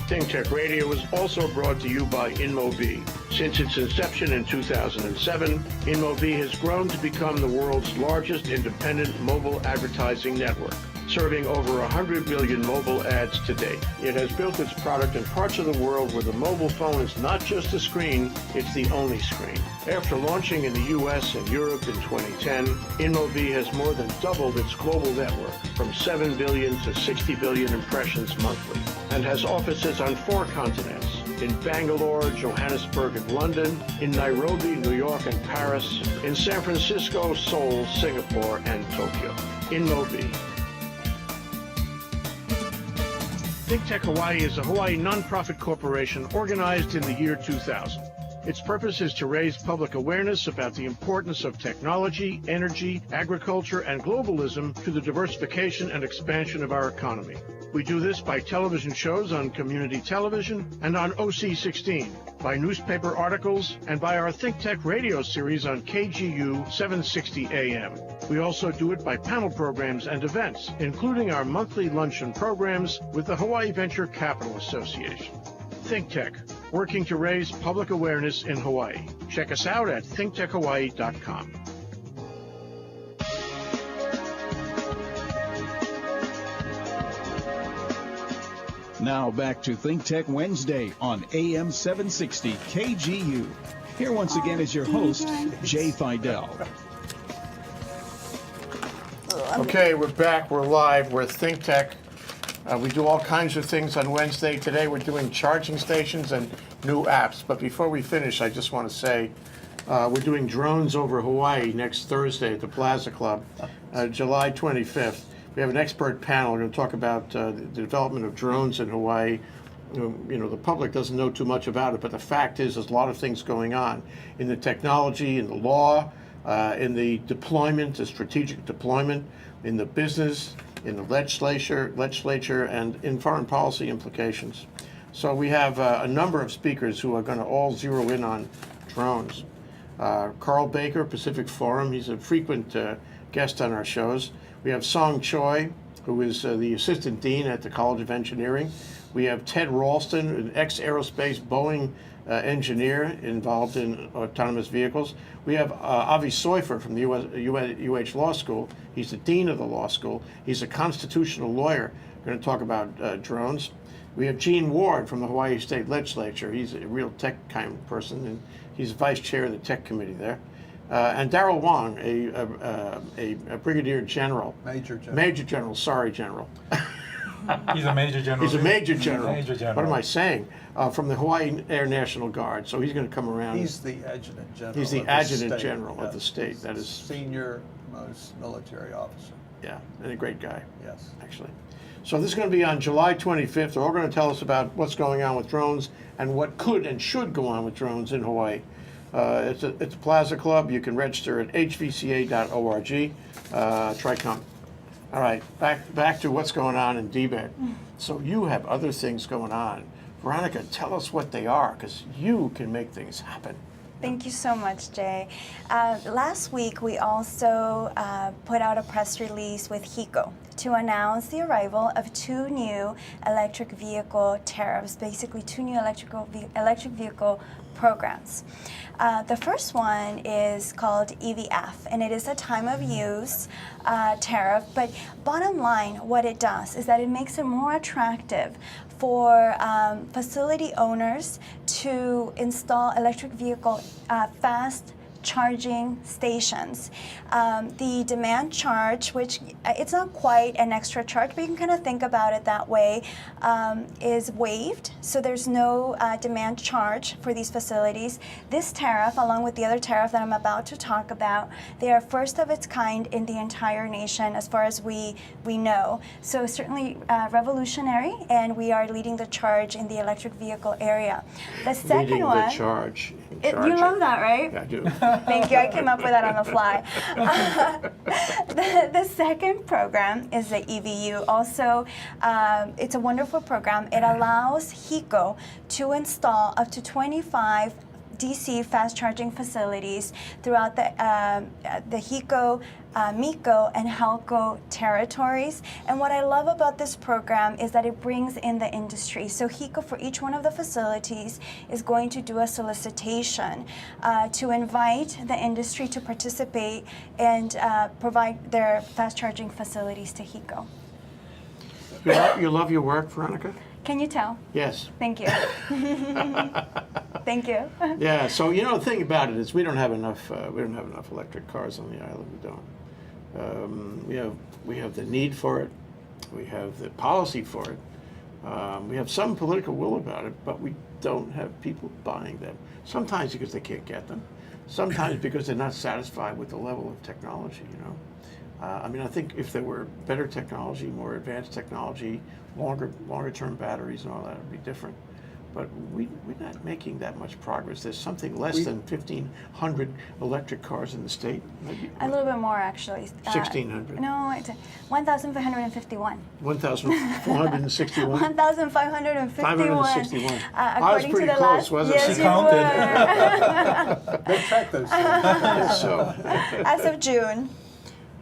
[SPEAKER 2] ThinkTech Radio is also brought to you by InmoV. Since its inception in 2007, InmoV has grown to become the world's largest independent mobile advertising network, serving over 100 million mobile ads to date. It has built its product in parts of the world where the mobile phone is not just a screen, it's the only screen. After launching in the US and Europe in 2010, InmoV has more than doubled its global network from 7 billion to 60 billion impressions monthly, and has offices on 4 continents. in Bangalore, Johannesburg, and London, in Nairobi, New York, and Paris, in San Francisco, Seoul, Singapore, and Tokyo. In Mobi. ThinkTech Hawaii is a Hawaii nonprofit corporation organized in the year 2000. Its purpose is to raise public awareness about the importance of technology, energy, agriculture, and globalism to the diversification and expansion of our economy. We do this by television shows on community television and on OC16, by newspaper articles, and by our ThinkTech radio series on KGU 760 AM. We also do it by panel programs and events, including our monthly luncheon programs with the Hawaii Venture Capital Association. ThinkTech, working to raise public awareness in Hawaii. Check us out at thinktechhawaii.com.
[SPEAKER 1] Now back to ThinkTech Wednesday on AM 760 KGU. Here once again is your host, Jay Fidell.
[SPEAKER 2] Okay, we're back. We're live. We're ThinkTech. We do all kinds of things on Wednesday. Today we're doing charging stations and new apps. But before we finish, I just want to say we're doing drones over Hawaii next Thursday at the Plaza Club, July 25th. We have an expert panel. We're going to talk about the development of drones in Hawaii. You know, the public doesn't know too much about it, but the fact is there's a lot of things going on in the technology, in the law, in the deployment, the strategic deployment, in the business, in the legislature, and in foreign policy implications. So we have a number of speakers who are going to all zero in on drones. Carl Baker, Pacific Forum, he's a frequent guest on our shows. We have Song Choi, who is the Assistant Dean at the College of Engineering. We have Ted Ralston, an ex-aerospace Boeing engineer involved in autonomous vehicles. We have Avi Soifer from the UH Law School. He's the Dean of the Law School. He's a constitutional lawyer. We're going to talk about drones. We have Gene Ward from the Hawaii State Legislature. He's a real tech kind of person, and he's vice chair of the tech committee there. And Darrell Wong, a brigadier general. Major general, sorry, general.
[SPEAKER 4] He's a major general.
[SPEAKER 2] He's a major general.
[SPEAKER 4] Major general.
[SPEAKER 2] What am I saying? From the Hawaii Air National Guard. So he's going to come around.
[SPEAKER 3] He's the adjutant general.
[SPEAKER 2] He's the adjutant general of the state. That is
[SPEAKER 3] senior most military officer.
[SPEAKER 2] Yeah, and a great guy.
[SPEAKER 3] Yes,
[SPEAKER 2] actually. So this is going to be on July 25th. They're all going to tell us about what's going on with drones and what could and should go on with drones in Hawaii. It's a Plaza Club. You can register at hvca.org. Try come. All right, back to what's going on in DBED. So you have other things going on. Veronica, tell us what they are, because you can make things happen.
[SPEAKER 5] Thank you so much, Jay. Last week, we also put out a press release with HECO to announce the arrival of 2 new electric vehicle tariffs, basically 2 new electric vehicle programs. The first one is called EVF, and it is a time of use tariff, but bottom line, what it does is that it makes it more attractive for facility owners to install electric vehicle fast charging stations. The demand charge, which it's not quite an extra charge, but you can kind of think about it that way, is waived. So there's no demand charge for these facilities. This tariff, along with the other tariff that I'm about to talk about, they are first of its kind in the entire nation as far as we know. So certainly revolutionary, and we are leading the charge in the electric vehicle area. The second
[SPEAKER 2] leading
[SPEAKER 5] one,
[SPEAKER 2] the charge.
[SPEAKER 5] You love that, right?
[SPEAKER 2] Yeah, I do.
[SPEAKER 5] Thank you. I came up with that on the fly. The second program is the EVU. Also, it's a wonderful program. It allows HECO to install up to 25 DC fast charging facilities throughout the HECO, MECO, and HELCO territories. And what I love about this program is that it brings in the industry. So HECO, for each one of the facilities, is going to do a solicitation to invite the industry to participate and provide their fast charging facilities to HECO.
[SPEAKER 2] You love your work, Veronica?
[SPEAKER 5] Can you tell?
[SPEAKER 2] Yes.
[SPEAKER 5] Thank you. Thank you.
[SPEAKER 2] Yeah. So the thing about it is we don't have enough electric cars on the island. We don't. We have the need for it. We have the policy for it. We have some political will about it, but we don't have people buying them. Sometimes because they can't get them. Sometimes because they're not satisfied with the level of technology, you know. I mean, I think if there were better technology, more advanced technology, longer term batteries and all that, it would be different. But we're not making that much progress. There's something less than 1,500 electric cars in the state. Maybe
[SPEAKER 5] A little bit more, actually.
[SPEAKER 2] 1,600.
[SPEAKER 5] No, it's 1,551.
[SPEAKER 2] 1,461.
[SPEAKER 5] 1,551.
[SPEAKER 2] 561.
[SPEAKER 5] According
[SPEAKER 2] I was pretty
[SPEAKER 5] to the
[SPEAKER 2] close,
[SPEAKER 5] last,
[SPEAKER 2] wasn't
[SPEAKER 5] yes,
[SPEAKER 2] I?
[SPEAKER 5] you were.
[SPEAKER 3] They track those things.
[SPEAKER 2] So,
[SPEAKER 5] As of June.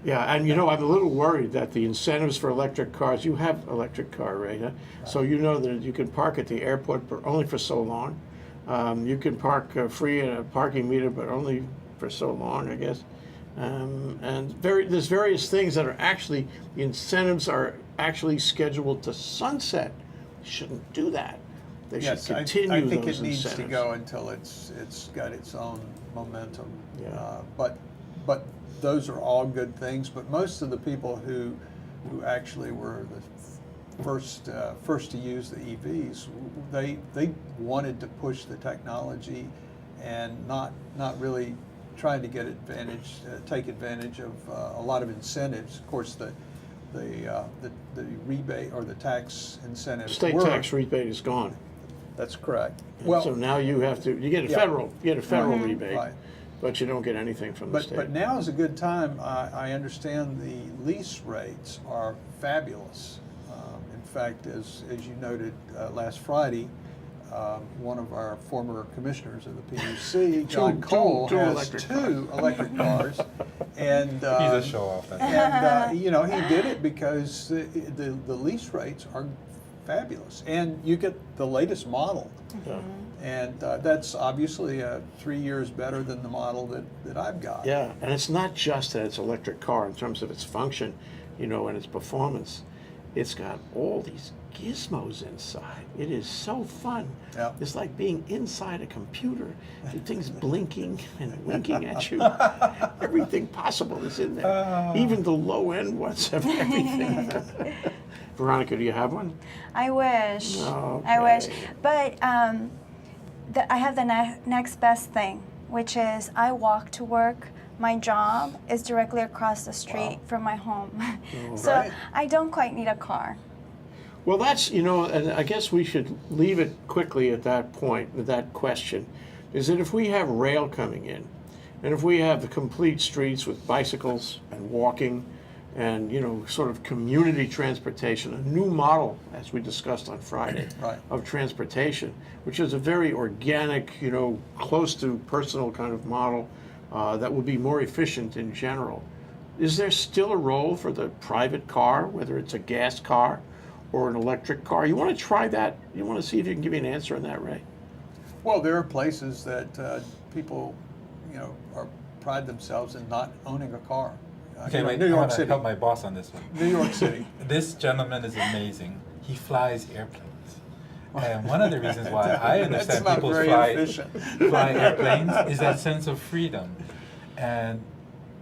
[SPEAKER 2] yeah, and you know, I'm a little worried that the incentives for electric cars, you have electric car, right? Huh? So you know that you can park at the airport, but only for so long. You can park free at a parking meter, but only for so long, I guess. And there's various things that are actually, the incentives are actually scheduled to sunset. Shouldn't do that. They
[SPEAKER 3] Yes,
[SPEAKER 2] should continue
[SPEAKER 3] I think
[SPEAKER 2] those
[SPEAKER 3] it needs
[SPEAKER 2] incentives.
[SPEAKER 3] to go until it's got its own momentum.
[SPEAKER 2] Yeah.
[SPEAKER 3] But those are all good things. But most of the people who actually were the first to use the EVs, they wanted to push the technology and not really trying to take advantage of a lot of incentives. Of course, the rebate or the tax incentives.
[SPEAKER 2] State tax rebate is gone.
[SPEAKER 3] That's correct.
[SPEAKER 2] And so now you get a federal rebate,
[SPEAKER 3] Right.
[SPEAKER 2] but you don't get anything from the state.
[SPEAKER 3] But now is a good time. I understand the lease rates are fabulous. In fact, as you noted last Friday, one of our former commissioners of the PUC, John Cole, has two electric cars, and
[SPEAKER 4] He's a show off.
[SPEAKER 3] and you know, he did it because the lease rates are fabulous, and you get the latest model.
[SPEAKER 2] Yeah.
[SPEAKER 3] And that's obviously 3 years better than the model that I've got.
[SPEAKER 2] Yeah, and it's not just that it's an electric car in terms of its function, you know, and its performance. It's got all these gizmos inside. It is so fun.
[SPEAKER 3] Yeah.
[SPEAKER 2] It's like being inside a computer. The thing's blinking and winking at you. Everything possible is in there. Even the low-end ones have everything. Veronica, do you have one?
[SPEAKER 5] I wish.
[SPEAKER 2] Okay.
[SPEAKER 5] I wish. But I have the next best thing, which is I walk to work. My job is directly across the street from my home. So
[SPEAKER 3] Right.
[SPEAKER 5] I don't quite need a car.
[SPEAKER 2] Well, that's, you know, and I guess we should leave it quickly at that point, with that question, is that if we have rail coming in, and if we have the complete streets with bicycles and walking and, you know, sort of community transportation, a new model, as we discussed on Friday,
[SPEAKER 3] Right.
[SPEAKER 2] of transportation, which is a very organic, you know, close to personal kind of model that will be more efficient in general. Is there still a role for the private car, whether it's a gas car or an electric car? You want to try that? You want to see if you can give me an answer on that, Ray?
[SPEAKER 3] Well, there are places that people, you know, pride themselves in not owning a car.
[SPEAKER 4] Okay,
[SPEAKER 3] You know,
[SPEAKER 4] wait,
[SPEAKER 3] New
[SPEAKER 4] I
[SPEAKER 3] York
[SPEAKER 4] wanna
[SPEAKER 3] City.
[SPEAKER 4] help my boss on this one.
[SPEAKER 3] New York City.
[SPEAKER 4] This gentleman is amazing. He flies airplanes. And one of the reasons why I understand
[SPEAKER 3] That's not
[SPEAKER 4] people
[SPEAKER 3] very efficient.
[SPEAKER 4] fly airplanes is that sense of freedom. And,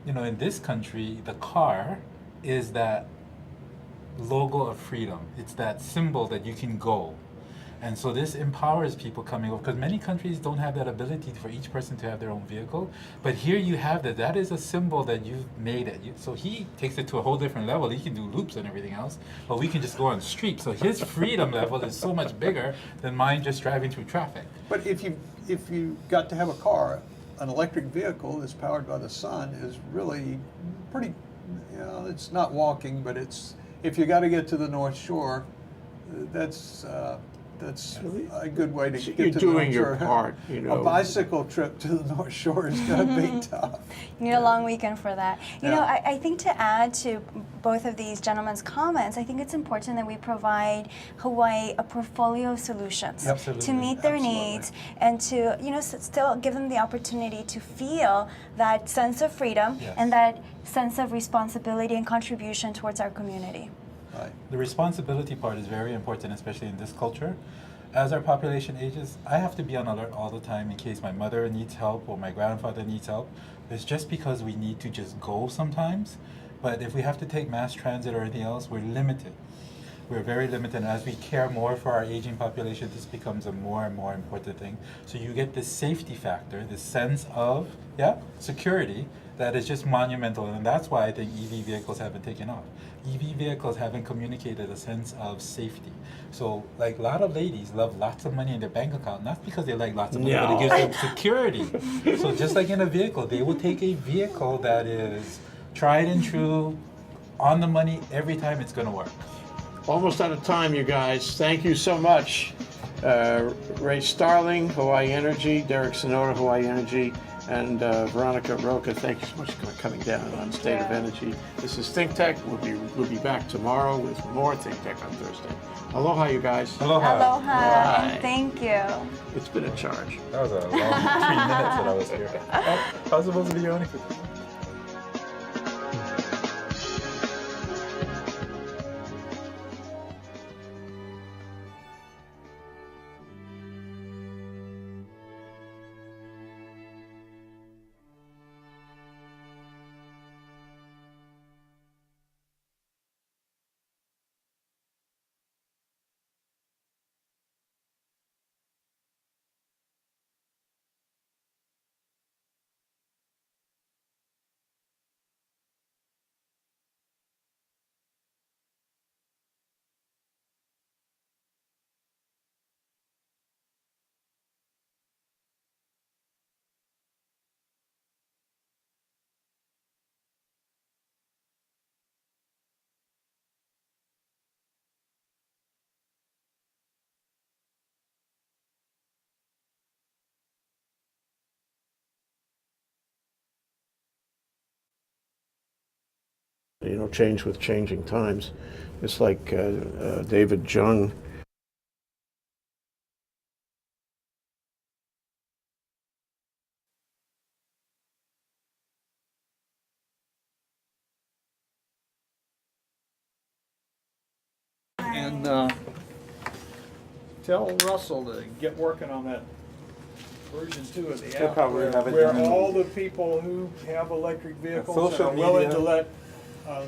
[SPEAKER 4] you know, in this country, the car is that logo of freedom. It's that symbol that you can go. And so this empowers people coming over, because many countries don't have that ability for each person to have their own vehicle. But here you have that. That is a symbol that you've made it. So he takes it to a whole different level. He can do loops and everything else, but we can just go on the street. So his freedom level is so much bigger than mine just driving through traffic.
[SPEAKER 3] But if you got to have a car, an electric vehicle that's powered by the sun is really pretty, you know, it's not walking, but it's, if you got to get to the North Shore, that's a good way to
[SPEAKER 2] So
[SPEAKER 3] get
[SPEAKER 2] you're
[SPEAKER 3] to
[SPEAKER 2] doing
[SPEAKER 3] the
[SPEAKER 2] your
[SPEAKER 3] North Shore.
[SPEAKER 2] part, you know.
[SPEAKER 3] A bicycle trip to the North Shore is going to be tough.
[SPEAKER 5] You need a long weekend for that. You
[SPEAKER 3] Yeah.
[SPEAKER 5] know, I think to add to both of these gentlemen's comments, I think it's important that we provide Hawaii a portfolio of solutions
[SPEAKER 4] Absolutely.
[SPEAKER 5] to meet their
[SPEAKER 3] Absolutely.
[SPEAKER 5] needs and to, you know, still give them the opportunity to feel that sense of freedom
[SPEAKER 4] Yes.
[SPEAKER 5] and that sense of responsibility and contribution towards our community.
[SPEAKER 3] Right.
[SPEAKER 4] The responsibility part is very important, especially in this culture. As our population ages, I have to be on alert all the time in case my mother needs help or my grandfather needs help. It's just because we need to just go sometimes. But if we have to take mass transit or anything else, we're limited. We're very limited. As we care more for our aging population, this becomes a more and more important thing. So you get this safety factor, this sense of security that is just monumental, and that's why I think EV vehicles haven't taken off. EV vehicles haven't communicated a sense of safety. So, like, a lot of ladies love lots of money in their bank account, not because they like lots of money, but it gives them security. So just like in a vehicle, they will take a vehicle that is tried and true, on the money, every time it's gonna work.
[SPEAKER 2] Almost out of time, you guys. Thank you so much. Ray Starling, Hawaii Energy, Derrick Sonoda, Hawaii Energy, and Veronica Roca, thank you so much for coming down on State of Energy. This is ThinkTech. We'll be back tomorrow with more ThinkTech on Thursday. Aloha, you guys.
[SPEAKER 4] Aloha.
[SPEAKER 5] Aloha. And thank you.
[SPEAKER 2] It's been a charge.
[SPEAKER 4] That was a long 3 minutes that I was here. I was supposed to be on it for
[SPEAKER 2] You know, change with changing times. It's like David Jung.
[SPEAKER 3] And tell Russell to get working on that version 2 of the app,
[SPEAKER 4] probably have it
[SPEAKER 3] where
[SPEAKER 4] done.
[SPEAKER 3] all the people who have electric vehicles
[SPEAKER 4] social
[SPEAKER 3] are willing
[SPEAKER 4] media,
[SPEAKER 3] to let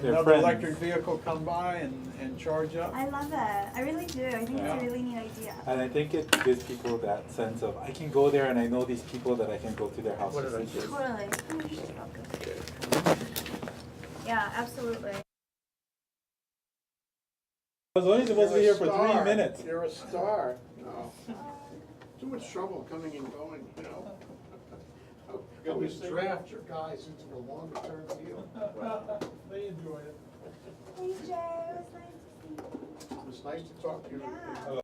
[SPEAKER 4] their
[SPEAKER 3] another
[SPEAKER 4] friends.
[SPEAKER 3] electric vehicle come by and charge up.
[SPEAKER 5] I love that. I really do. I think it's a really neat idea.
[SPEAKER 4] And I think it gives people that sense of, I can go there and I know these people that I can go to their house
[SPEAKER 2] What
[SPEAKER 4] to
[SPEAKER 2] did I
[SPEAKER 4] see.
[SPEAKER 2] do?
[SPEAKER 5] Totally. Yeah, absolutely.
[SPEAKER 4] I was only supposed to be here for 3 minutes.
[SPEAKER 2] You're a star. No. Too much trouble coming and going, you know.
[SPEAKER 3] Always draft your guys into a longer term deal. They enjoy it.
[SPEAKER 5] Hey Jay, it was nice to see you.
[SPEAKER 2] It was nice to talk to you.
[SPEAKER 5] Yeah.